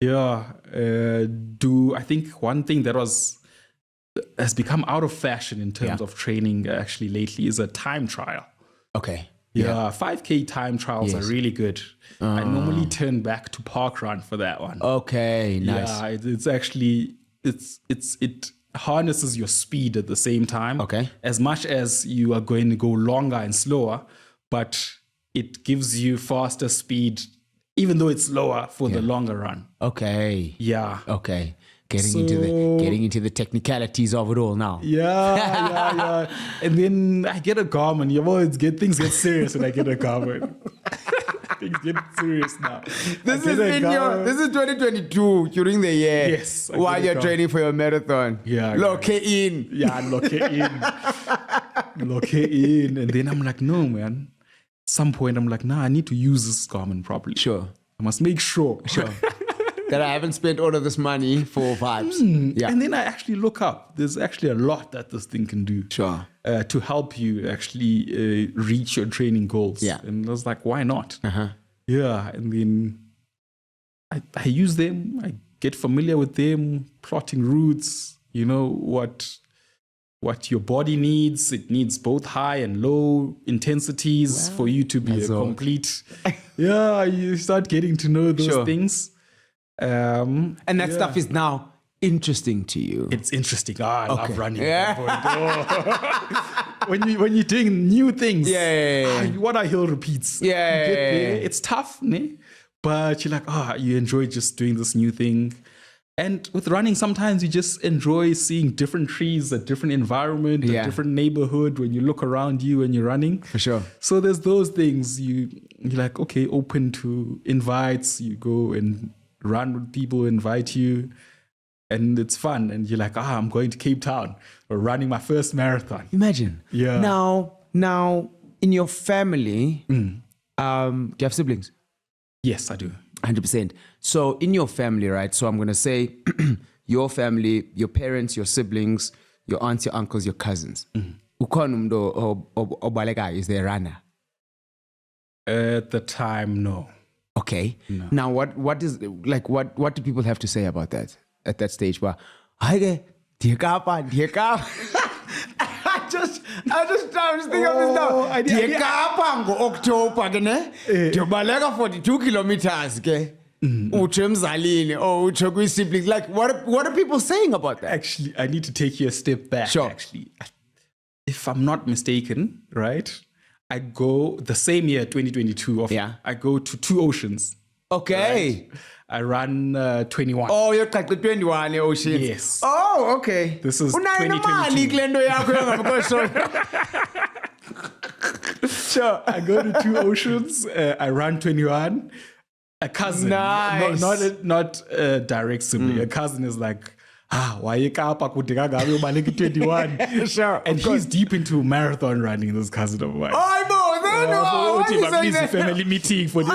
Yeah. I think one thing that has become out of fashion in terms of training actually lately is a time trial. Okay. Yeah, 5K time trials are really good. I normally turn back to parkrun for that one. Okay, nice. Yeah, it's actually it harnesses your speed at the same time. Okay. As much as you are going to go longer and slower, but it gives you faster speed, even though it's slower for the longer run. Okay. Yeah. Okay. Getting into the technicalities of it all now. Yeah. And then I get a Garmin. Things get serious when I get a Garmin. Things get serious now. This is 2022 during the year. Yes. While you're training for your marathon. Yeah. Lock in. Yeah, lock it in. And then I'm like, no, man. At some point I'm like, I need to use this Garmin properly. Sure. I must make sure. That I haven't spent all of this money for vibes. Yeah. And then I actually look up. There's actually a lot that this thing can do. Sure. To help you actually reach your training goals. Yeah. And I was like, why not? Uh-huh. Yeah. And then I use them. I get familiar with them, plotting routes, what your body needs. It needs both high and low intensities for you to be a complete. Yeah. You start getting to know those things. And that stuff is now interesting to you. It's interesting. I love running. Yeah. When you're doing new things, what are hill repeats? Yeah. You get there, it's tough, but you're like, you enjoy just doing this new thing. And with running, sometimes you just enjoy seeing different trees, a different environment, a different neighborhood when you look around you when you're running. For sure. So there's those things you're like, okay, open to invites. You go and run with people who invite you, and it's fun. And you're like, I'm going to Cape Town or running my first marathon. Imagine. Yeah. Now, in your family, do you have siblings? Yes, I do. 100%. So in your family, right? So I'm going to say your family, your parents, your siblings, your aunts, your uncles, your cousins. Ukhona umuntu obalekayo, is there a runner? At the time, no. Okay. No. Now, what do people have to say about that at that stage? Well, I just thinking of this now. Ndiyekapa ngo-October ke ne? Ndiyobaleka 42 kilometers ke. Utsho emzalini or utsho kwi-siblings. Like, what are people saying about that? Actually, I need to take you a step back. Sure. Actually, if I'm not mistaken, right? I go the same year, 2022. I go to 2 oceans. Okay. Right? I run 21. Oh, you're like the 21 oceans. Yes. Oh, okay. This is 2022. Sure. I go to 2 oceans. I run 21. A cousin, nice. not a direct sibling. A cousin is like, why you can't 21? Sure. And he's deep into marathon running, this cousin of mine. Family meeting for this.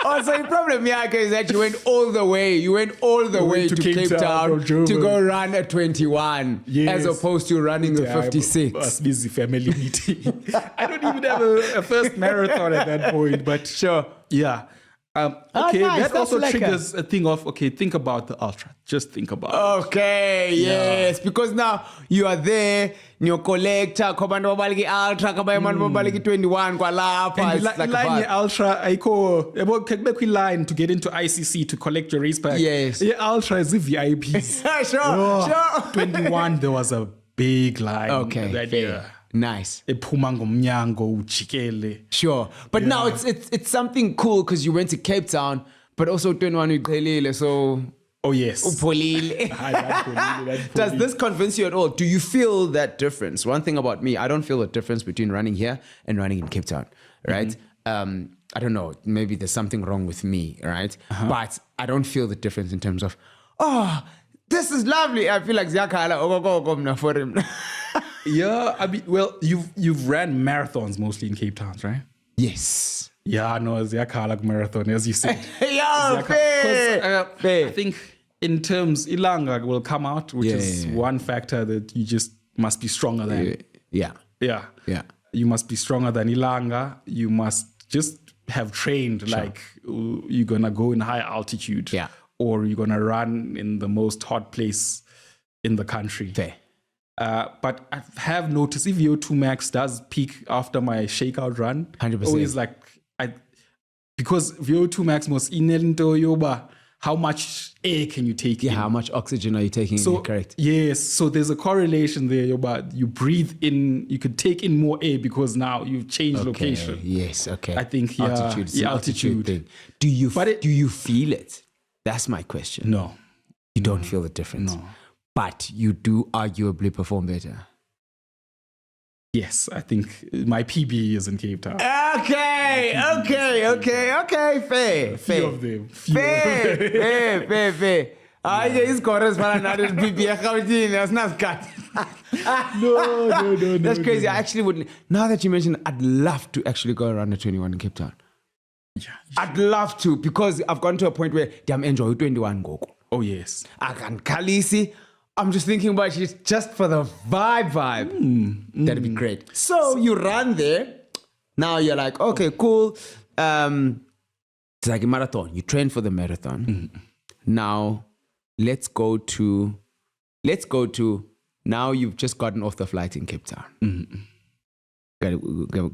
Oh, so the problem here is that you went all the way. You went all the way to Cape Town to go run a 21, as opposed to running the 56. A busy family meeting. I don't even have a first marathon at that point, but sure. Yeah. Nice. That also triggers a thing of, think about the ultra. Just think about it. Okay, yes. Because now you are there, your collector, Komando Baliki Ultra, Kabayamano Baliki 21, Kualapa. It's like line ultra, I call line to get into ICC to collect your race pack. Yes. The ultra is the VIPs. Sure. 21, there was a big line. Okay. That year. Nice. Sure. But now it's something cool because you went to Cape Town, but also 21 so. Oh, yes. Does this convince you at all? Do you feel that difference? One thing about me, I don't feel the difference between running here and running in Cape Town, right? I don't know, maybe there's something wrong with me, right? But I don't feel the difference in terms of, this is lovely. I feel like Ziakala for him. Yeah, I mean, well, you've ran marathons mostly in Cape Town, right? Yes. Yeah, no, Ziakala marathon, as you said. Yeah, fair. I think in terms, Ilanga will come out, which is one factor that you just must be stronger than. Yeah. You must be stronger than Ilanga. You must just have trained like you're going to go in high altitude. Yeah. Or you're going to run in the most hot place in the country. Fair. But I have noticed if VO2 max does peak after my shakeout run, 100%. Always like because VO2 max must inelito yoba. How much air can you take in? How much oxygen are you taking in? Correct. Yes. So there's a correlation there, yoba. You breathe in, you could take in more air because now you've changed location. Yes. Okay. I think altitude thing. Do you feel it? That's my question. No. You don't feel the difference. No. But you do arguably perform better. Yes, I think my PB is in Cape Town. Okay. Fair. Few of them. Fair. His correspondent not PB. That's not cut. No. That's crazy. I actually would. Now that you mentioned, I'd love to actually go around the 21 in Cape Town. Yeah. I'd love to because I've gone to a point where I'm enjoying 21 go. Oh yes. I can Kalisi. I'm just thinking about it just for the vibe. That'd be great. So you run there. Now you're like, okay, cool. It's like a marathon. You train for the marathon. Now let's go to, now you've just gotten off the flight in Cape Town.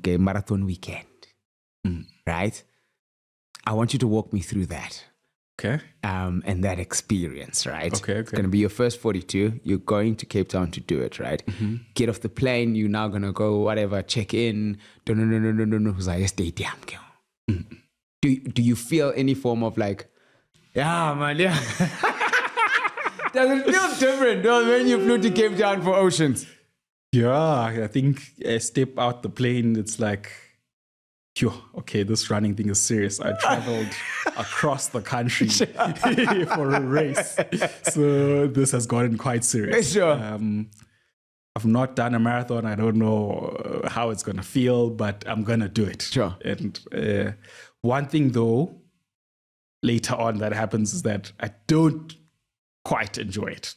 Get marathon weekend. Right? I want you to walk me through that. Okay. And that experience, right? Okay. It's going to be your first 42. You're going to Cape Town to do it, right? Get off the plane. You're now going to go, whatever, check in. No. Stadium. Do you feel any form of like, yeah, man, yeah. Does it feel different when you flew to Cape Town for Oceans? Yeah, I think I step out the plane. It's like, okay, this running thing is serious. I traveled across the country for a race. So this has gotten quite serious. Sure. I've not done a marathon. I don't know how it's going to feel, but I'm going to do it. Sure. And one thing, though, later on that happens is that I don't quite enjoy it.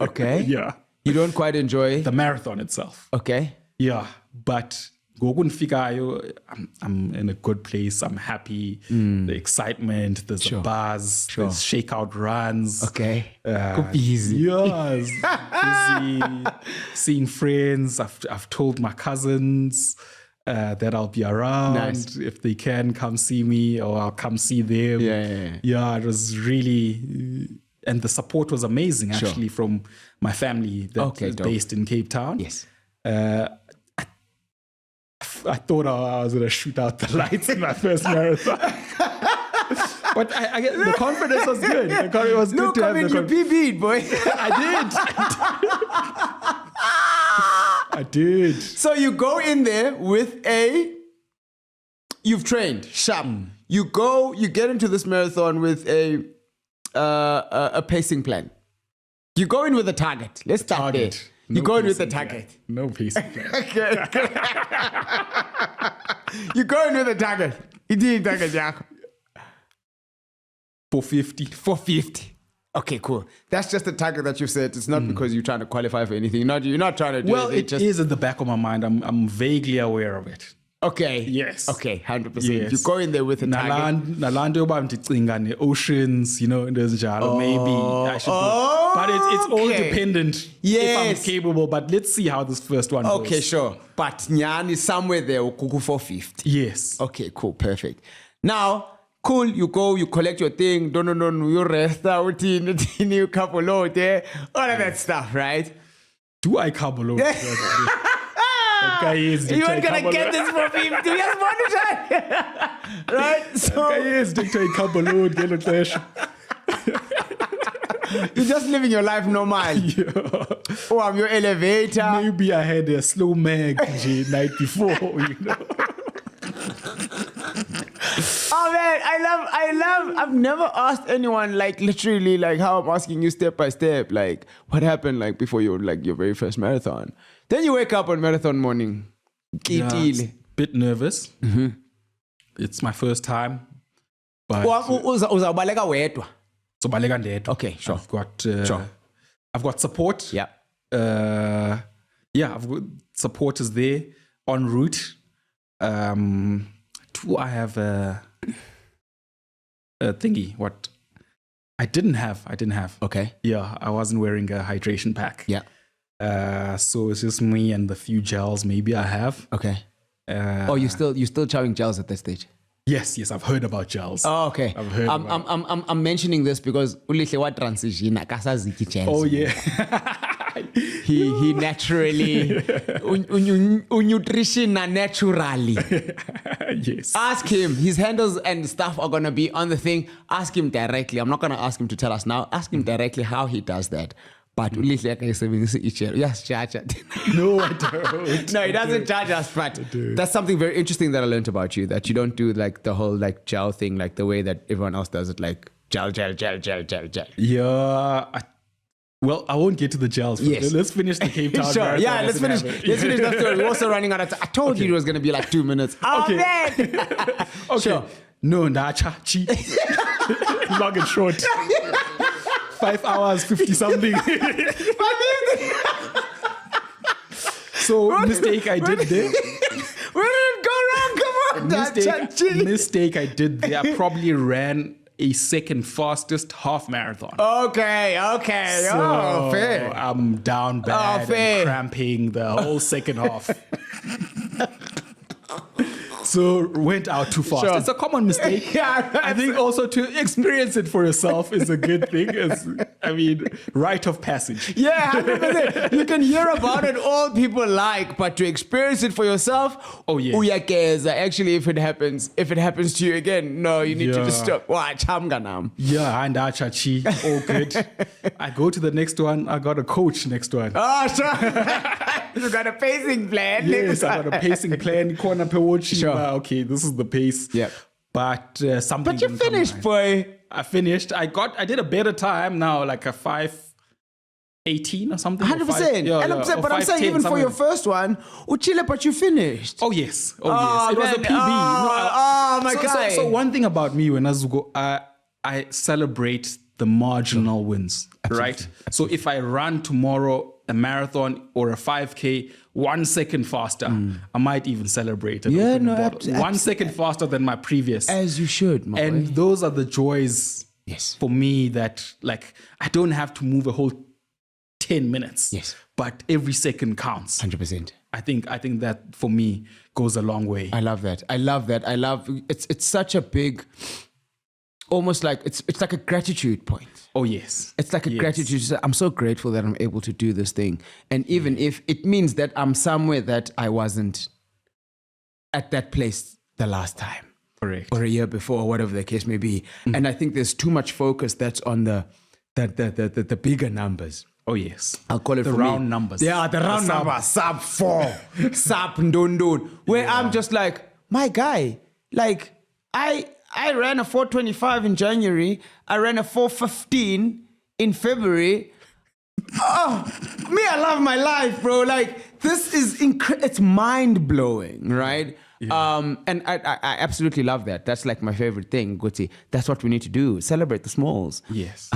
Okay. Yeah. You don't quite enjoy the marathon itself. Okay. Yeah. But I'm in a good place. I'm happy. The excitement, there's a buzz, there's shakeout runs. Okay. Busy. Yes. Busy. Seeing friends. I've told my cousins that I'll be around. Nice. If they can come see me, or I'll come see them. Yeah, it was really, and the support was amazing actually from my family that is based in Cape Town. Yes. I thought I was going to shoot out the lights in my first marathon. But I get, the confidence was good. The confidence was good to have the confidence. You PB'd, boy. I did. So you go in there with you've trained, sharp. You get into this marathon with a pacing plan. You go in with a target. Let's start there. You go in with a target. No pacing plan. Okay. You go in with a target. You did target, Jack. 450. Okay, cool. That's just the target that you set. It's not because you're trying to qualify for anything. You're not trying to do it. It is at the back of my mind. I'm vaguely aware of it. Okay. Yes. Okay, 100%. Yes. You go in there with a target. Nalando oceans, maybe I should do. But it's all dependent if I'm capable. But let's see how this first one goes. Okay, sure. But Nyan is somewhere there, Kuku 450. Yes. Okay, cool, perfect. Now, cool, you go, you collect your thing, no, you rest out, you couple load there, all of that stuff, right? Do I couple load? You weren't gonna get this for 50 years, right? So you're just living your life normal. Yeah. Oh, I'm your elevator. Maybe I had a slow mag night before, Oh man, I've never asked anyone literally how I'm asking you step by step, what happened before your very first marathon. Then you wake up on marathon morning. Yeah, a bit nervous. Mm-hmm. It's my first time. But okay, sure. I've got support. Yeah. I've got supporters there en route. Do I have a thingy? What I didn't have. Okay. Yeah, I wasn't wearing a hydration pack. Yeah. So it's just me and the few gels maybe I have. Okay. You're still chowing gels at that stage? Yes, I've heard about gels. Oh, okay. I've heard I'm mentioning this because Lihle wa transition akasaziki gels. Oh yeah. He naturally nutrition naturally. Yes. Ask him. His handles and stuff are gonna be on the thing. Ask him directly. I'm not gonna ask him to tell us now. Ask him directly how he does that. But yes, charge it. No, I don't. No, he doesn't charge us. But that's something very interesting that I learned about you. That you don't do the whole gel thing the way that everyone else does it. Gel. Yeah. Well, I won't get to the gels. Yes. Let's finish the Cape Town. Sure. Yeah, let's finish that story. We're also running out of time. I told you it was going to be 2 minutes. Oh, okay. Man. Okay. Sure. No, cheat. Long and short. 5 hours, 50 something. So mistake I did there. Where did it go wrong? Come on. Mistake I did there. I probably ran a second fastest half marathon. Okay. So Fair. I'm down bad and cramping the whole second half. So went out too fast. Sure. It's a common mistake. Yeah, I think also to experience it for yourself is a good thing. Rite of passage. Yeah, 100%. You can hear about it all people but to experience it for yourself, actually if it happens to you again, no, you need to just stop. Yeah, and achachi, all good. I go to the next one. I got a coach next one. Oh, sure. You got a pacing plan. Yes, I got a pacing plan. Sure. Okay, this is the pace. Yeah. But something. But you finished, boy. I finished. I did a better time now, a 18 or something. 100%. But I'm saying even for your first one, uchile, but you finished. Oh yes. It was a PB. My God. So one thing about me when I celebrate the marginal wins, right? So if I run tomorrow a marathon or a 5K 1 second faster, I might even celebrate it. 1 second faster than my previous. As you should, my And boy. those are the joys for me that like I don't have to move a whole 10 minutes. Yes. But every second counts. 100%. I think that for me goes a long way. I love that. It's such a big, almost like it's like a gratitude point. Oh yes. It's like a gratitude. I'm so grateful that I'm able to do this thing. And even if it means that I'm somewhere that I wasn't at that place the last time. Correct. Or a year before, or whatever the case may be. And I think there's too much focus that's on the bigger numbers. Oh yes. I'll call it the for round me. numbers. Yeah, the round numbers. Sub 4. Sub ndundun. Where I'm just like, my guy, like I ran a 4:25 in January. I ran a 4:15 in February. Oh, me, I love my life, bro. Like this is it's mind blowing, right? Yeah. And I absolutely love that. That's like my favorite thing, Guti. That's what we need to do. Celebrate the smalls. Yes.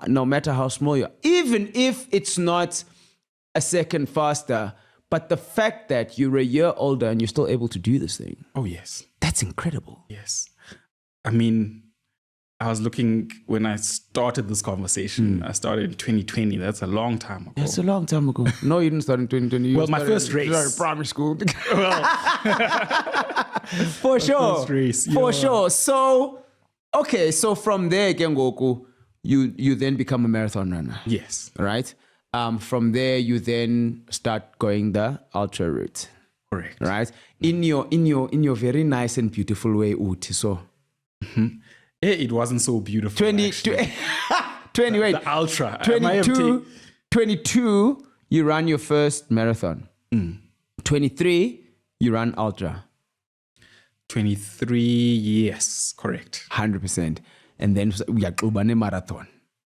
No matter how small you are. Even if it's not a second faster, but the fact that you're a year older and you're still able to do this thing. Oh, yes. That's incredible. Yes. I mean, I was looking when I started this conversation. I started in 2020. That's a long time ago. That's a long time ago. No, you didn't start in 2020. Well, my first race. Primary school. For sure. First race, For sure. So, okay. So from there, Kengoku, you then become a marathon runner. Yes. Right? From there, you then start going the ultra route. Correct. Right? In your very nice and beautiful way, Uti. So. It wasn't so beautiful. 20, wait. The ultra. 22, you run your first marathon. 23, you run ultra. 23, yes, correct. 100%. And then we are a marathon.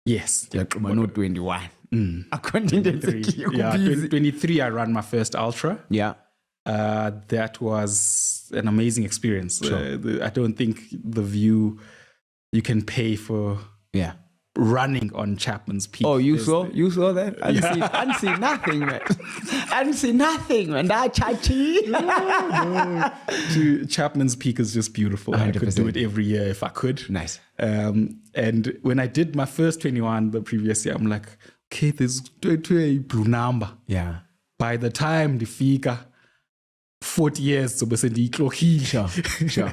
Yes. You are 21. According to 23, I ran my first ultra. Yeah. That was an amazing experience. Sure. I don't think the view you can pay for running on Chapman's Peak. Oh, you saw that? I didn't see nothing, man. I didn't see nothing, man. That chachi. No. Chapman's Peak is just beautiful. 100%. I could do it every year if I could. Nice. And when I did my first 21 the previous year, I'm like, okay, there's a blue number. Yeah. By the time the figure 40 years to be Sure.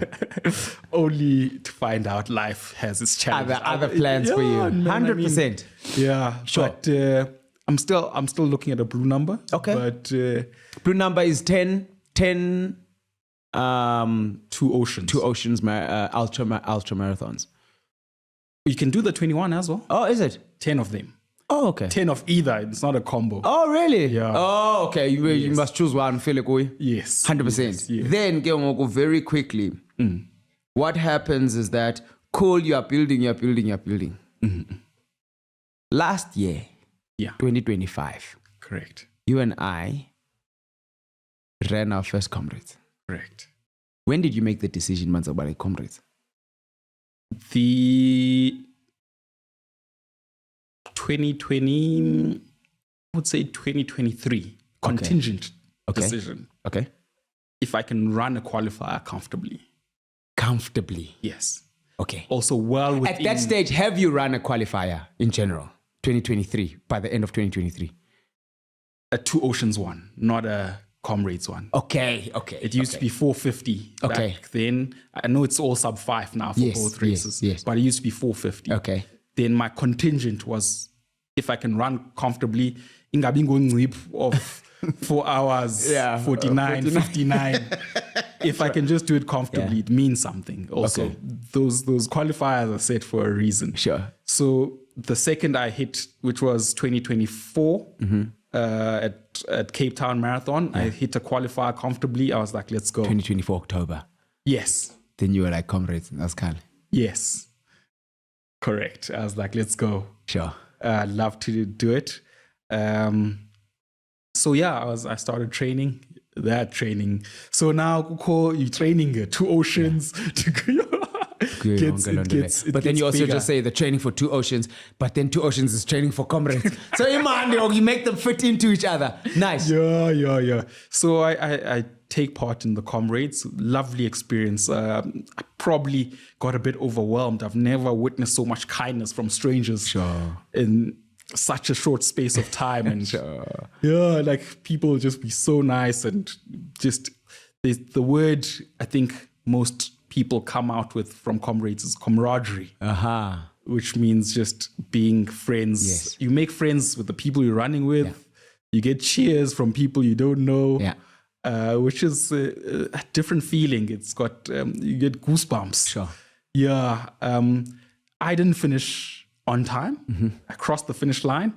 only to find out life has its challenges. Other plans for you. 100%. Sure. But I'm still looking at a blue number. Okay. But blue number is 10 two oceans. Ultra marathons. You can do the 21 as well. Oh, is it? 10 of them. Oh, okay. 10 of either. It's not a combo. Oh, really? Yeah. Oh, okay. You must choose one. Yes. 100%. Yes. Then, very quickly, what happens is that, you are building. Mm-hmm. Last year, 2025. Correct. You and I ran our first Comrades. Correct. When did you make the decision, Mansabane, Comrades? The 2020, I would say 2023 contingent decision. Okay. If I can run a qualifier comfortably. Comfortably? Yes. Okay. Also well within... At that stage, have you run a qualifier in general? 2023, by the end of 2023? A Two Oceans one, not a Comrades one. Okay. It used to be 450 back then. I know it's all sub 5 now for both races. Yes. But it used to be 450. Okay. Then my contingent was, if I can run comfortably, ingabi ngongcipho of 4 hours, 49, 59. If I can just do it comfortably, it means something. Also, those qualifiers are set for a reason. Sure. So the second I hit, which was 2024, at Cape Town Marathon, I hit a qualifier comfortably. I was like, let's go. 2024 October. Yes. Then you were like, Comrades, that's kind of... Yes. Correct. I was like, let's go. Sure. I'd love to do it. So yeah, I started training. So now you're training 2 oceans. But then you also bigger. just say the training for 2 oceans, but then 2 oceans is training for Comrades. So you make them fit into each other. Nice. Yeah. So I take part in the Comrades. Lovely experience. I probably got a bit overwhelmed. I've never witnessed so much kindness from strangers in such a short space of time. And yeah, like people just be so nice, and just the word I think most people come out with from Comrades is camaraderie. Which means just being friends. Yes. You make friends with the people you're running with. Yeah. You get cheers from people you don't know. Yeah. Which is a different feeling. It's got you get goosebumps. Sure. Yeah. I didn't finish on time. I crossed the finish line,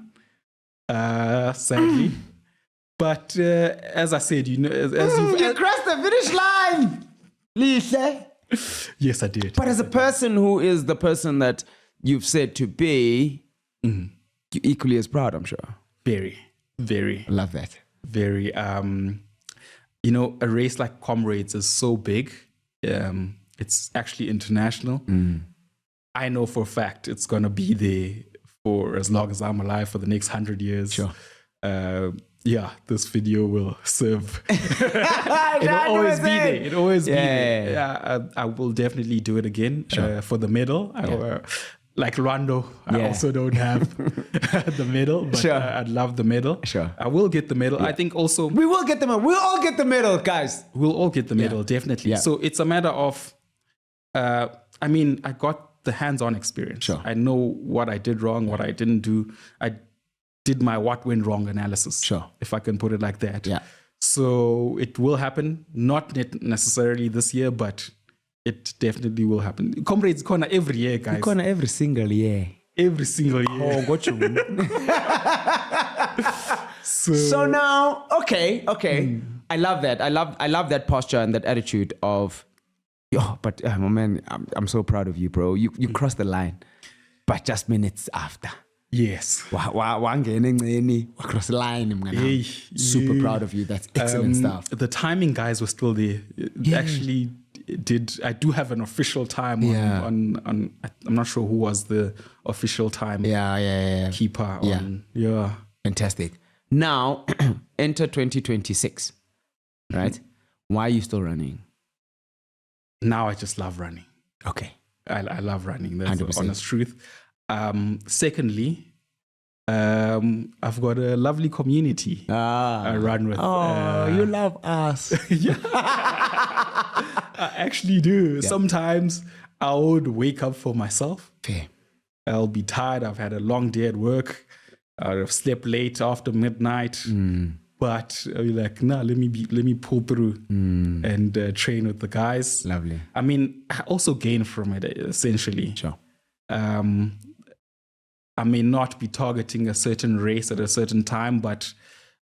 sadly. But as I said, you crossed the finish line, Lihle. Yes, I did. But as a person who is the person that you've said to be, you're equally as proud, I'm sure. Very, very. I love that. Very. A race like Comrades is so big. It's actually international. I know for a fact it's going to be there for as long as I'm alive, for the next 100 years. Sure. This video will serve. It'll always be there. It'll always be there. Yeah, I will definitely do it again for the medal. Like Rwando, I also don't have the medal, but I'd love the medal. Sure. I will get the medal. I think also... We will get the medal. We'll all get the medal, guys. We'll all get the medal, definitely. Yeah. So it's a matter of... I got the hands-on experience. Sure. I know what I did wrong, what I didn't do. I did my what went wrong analysis. Sure. If I can put it like that. Yeah. So it will happen, not necessarily this year, but it definitely will happen. Comrades corner every year, guys. Corner every single year. Every single year. Oh, got you. So now, okay. I love that. I love that posture and that attitude of, but man, I'm so proud of you, bro. You crossed the line, but just minutes after. Yes. Across the line. Super proud of you. That's excellent stuff. The timing guys were still there. Actually, I do have an official time on I'm not sure who was the official time keeper on. Fantastic. Now enter 2026, right? Why are you still running? Now I just love running. Okay. I love running. That's 100%. the honest truth. Secondly, I've got a lovely community I run with. You love us. I actually do. Yeah. Sometimes I would wake up for myself. Fair. I'll be tired. I've had a long day at work. I've slept late after midnight. But I'll be like, let me pull through and train with the guys. Lovely. I also gain from it, essentially. Sure. I may not be targeting a certain race at a certain time, but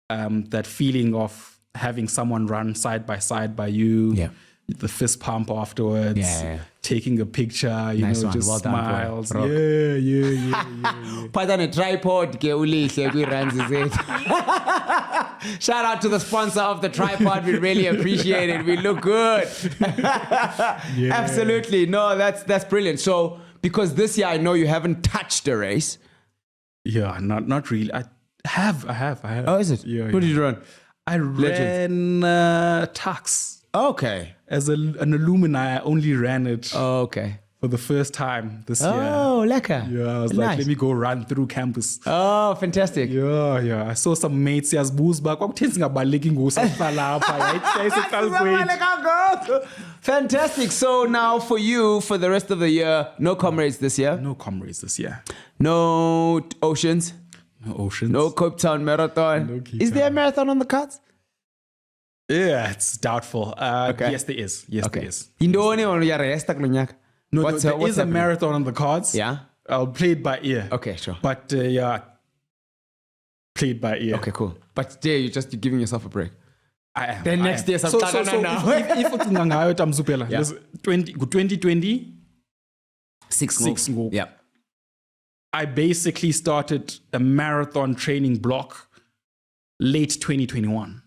that feeling of having someone run side by side by you, the fist pump afterwards, taking a picture, nice just well smiles. Done, Yeah. Put on a tripod, shout out to the sponsor of the tripod. We really appreciate it. We look good. Absolutely. No, that's brilliant. So, because this year I know you haven't touched a race. Yeah, not really. I have. Oh, is it? Yeah. Who did you run? I ran Tux. Okay. As an alumni, I only ran it. Oh, okay. For the first time this year. Oh, lekker. Yeah, I was like, let me go run through campus. Oh, fantastic. Yeah. I saw some mates here, fantastic. So now for you, for the rest of the year, no Comrades this year? No Comrades this year. No Oceans? No Oceans. No Cape Town Marathon? No Cape Is there a Town. marathon on the cards? Yeah, it's doubtful. Okay. Yes, there is. There is. No, there is a marathon on the cards. Yeah. I'll play it by ear. Okay, sure. But play it by ear. Okay, cool. But today you're giving yourself a break. I am. Then next year, if it's Ngangayot, Yeah. 2020, 6 go. Yeah. I basically started a marathon training block late 2021,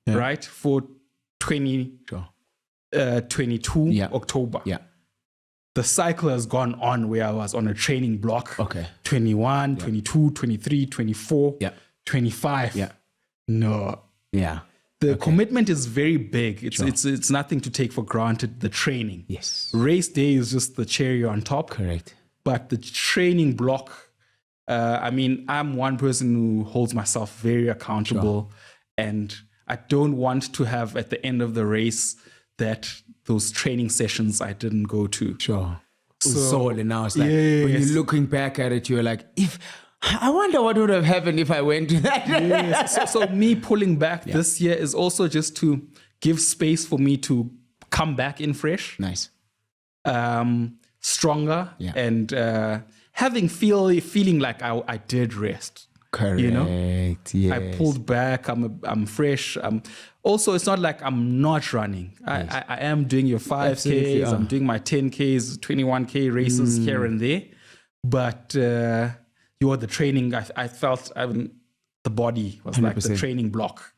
right? For 2022 October. Yeah. The cycle has gone on where I was on a training block. Okay. 21, 22, 23, 24, 25. Yeah. No. Yeah. The commitment is very big. It's nothing to take for granted, the training. Yes. Race day is just the cherry on top. Correct. But the training block, I mean, I'm one person who holds myself very accountable. And I don't want to have at the end of the race those training sessions I didn't go to. Sure. So now it's like, when you're looking back at it, you're like, I wonder what would have happened if I went to that. Yes. So me pulling back this year is also just to give space for me to come back in fresh. Nice. Stronger and feeling like I did rest. Correct. You know? Yes. I pulled back. I'm fresh. Also, it's not like I'm not running. I am doing your 5Ks. I'm doing my 10Ks, 21K races here and there. But the training, I felt the body was 100%. Like the training block.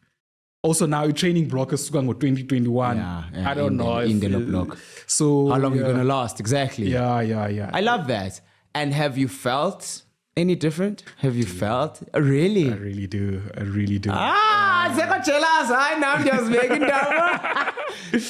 Also now your training block is 2021. I don't know. In the block. So how long are you going to last? Exactly. Yeah. I love that. And have you felt any different? Have you felt? Really? I really do. Jealous. I'm just making down.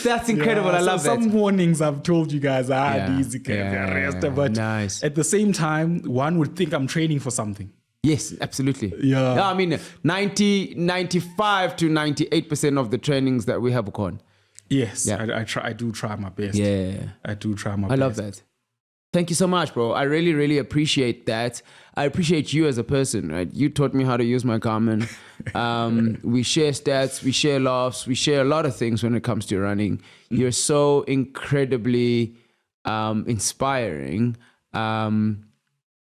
That's incredible. I love that. Some mornings I've told you guys I had easy rest, but nice. At the same time, one would think I'm training for something. Yes, absolutely. Yeah. I mean, 95 to 98% of the trainings that we have on. Yes, I do try my best. Yeah. I do try my best. I love that. Thank you so much, bro. I really, really appreciate that. I appreciate you as a person, right? You taught me how to use my Garmin. We share stats, we share laughs, we share a lot of things when it comes to running. You're so incredibly inspiring.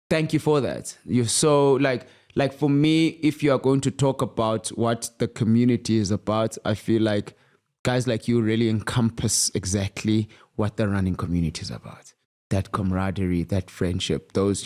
Thank you for that. You're so like for me, if you are going to talk about what the community is about, I feel like guys like you really encompass exactly what the running community is about. That camaraderie, that friendship, those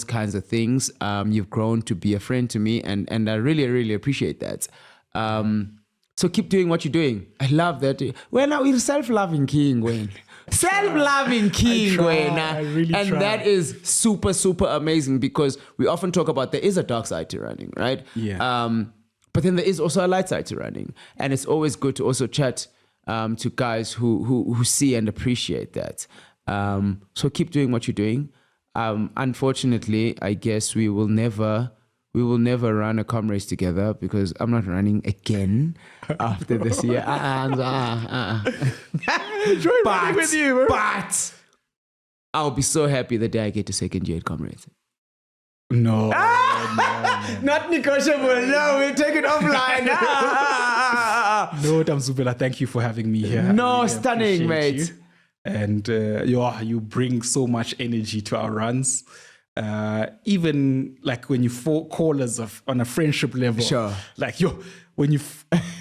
kinds of things. You've grown to be a friend to me, and I really, really appreciate that. So keep doing what you're doing. I love that. Well, you're self-loving king, Wayne. Self-loving king, Wayne. I really try. And that is super, super amazing, because we often talk about there is a dark side to running, right? Yeah. But then there is also a light side to running. And it's always good to also chat to guys who see and appreciate that. So keep doing what you're doing. Unfortunately, I guess we will never run a Comrades together, because I'm not running again after this year. Enjoy running with you, bro. But I'll be so happy the day I get to second year at Comrades. No. Not negotiable. No, we'll take it offline. No, Tamzubela, thank you for having me here. No, really stunning, mate. You. And you bring so much energy to our runs. Even like when you call us on a friendship level, sure. Like when you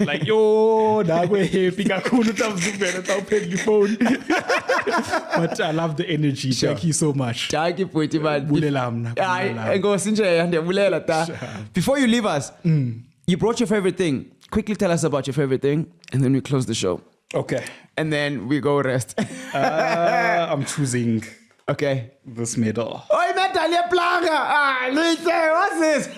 like that way happy phone. But I love the energy. Sure. Thank you so much. Thank you, Before you leave us, you brought your favorite thing. Quickly tell us about your favorite thing, and then we close the show. Okay. And then we go rest. I'm choosing this medal. Oh, medal, you plaga. Lihle, what's this?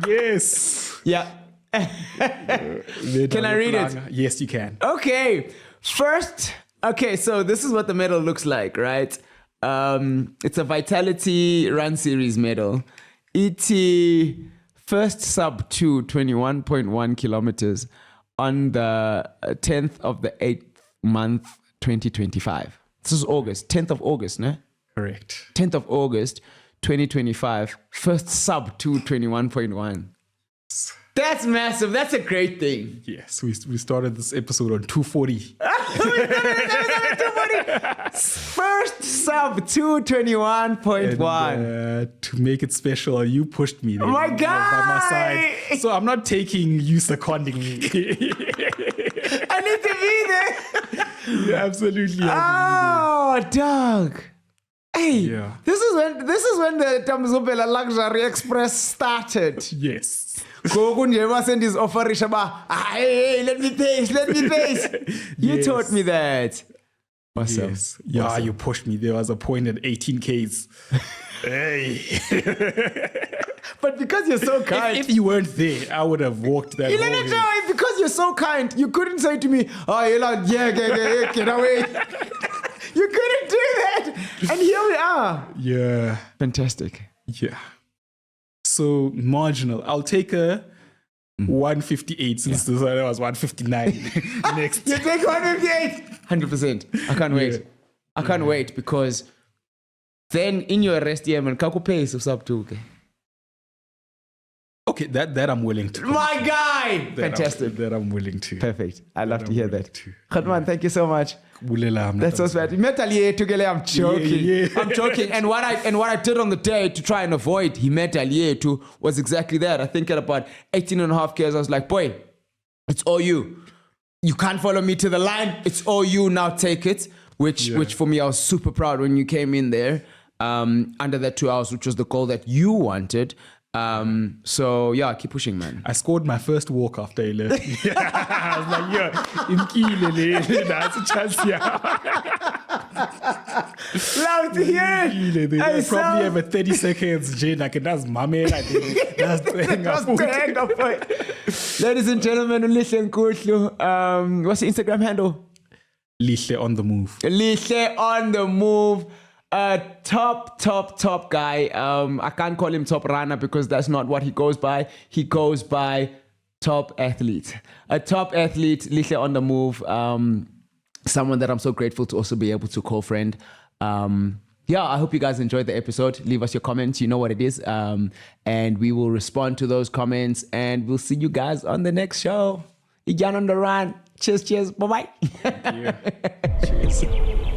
Yes. Yeah. Can I read it? Yes, you can. Okay. First, so this is what the medal looks like, right? It's a Vitality Run Series medal. ET first sub 21.1 kilometers on the 10th of the 8th month, 2025. This is August, 10th of August, no? Correct. 10th of August, 2025. First sub 21.1. That's massive. That's a great thing. Yes, we started this episode on 240. First sub 221.1. To make it special, you pushed me there. Oh my God! By my side. So I'm not taking you seconding me. I need to be there. You absolutely have to be there. Dog. Hey, this is when the Tamzobela Luxury Express started. Yes. Send his offer, hey, let me taste. You taught me that. Awesome. Yes. Yeah, awesome. You pushed me. There was a point at 18Ks. Hey. But because you're so kind. If you weren't there, I would have walked that way. Because you're so kind, you couldn't say to me, oh, you're like, yeah, get away. You couldn't do that. And here we are. Yeah. Fantastic. Yeah. So marginal. I'll take a 158 since this one was 159. Next. You take 158. 100%. I can't wait. I can't wait because then in your rest year, man, kaku pace of sub 2K. Okay, that I'm willing to. My guy! Fantastic. That I'm willing to. Perfect. I love to hear that. Khatman, thank you so much. That's so sweet. I'm joking. I'm joking. And what I did on the day to try and avoid Himetaliyetu was exactly that. I think at about 18 and a half years, I was like, boy, it's all you. You can't follow me to the line. It's all you. Now take it. Which for me, I was super proud when you came in there under that 2 hours, which was the goal that you wanted. So yeah, keep pushing, man. I scored my first walk after I left. I was like, Nkuhlu, that's a chance, Love to hear it. I probably have a 30 seconds, Jane. I can that's my man. I think that's the hang up. Ladies and gentlemen, Lihle Nkuhlu. What's the Instagram handle? Lihle on the move. Lihle on the move. Top guy. I can't call him top runner because that's not what he goes by. He goes by top athlete. A top athlete, Lihle on the move. Someone that I'm so grateful to also be able to call friend. I hope you guys enjoyed the episode. Leave us your comments. You know what it is. And we will respond to those comments. And we'll see you guys on the next show. iDyan on the run. Cheers. Bye-bye. Thank you. Cheers.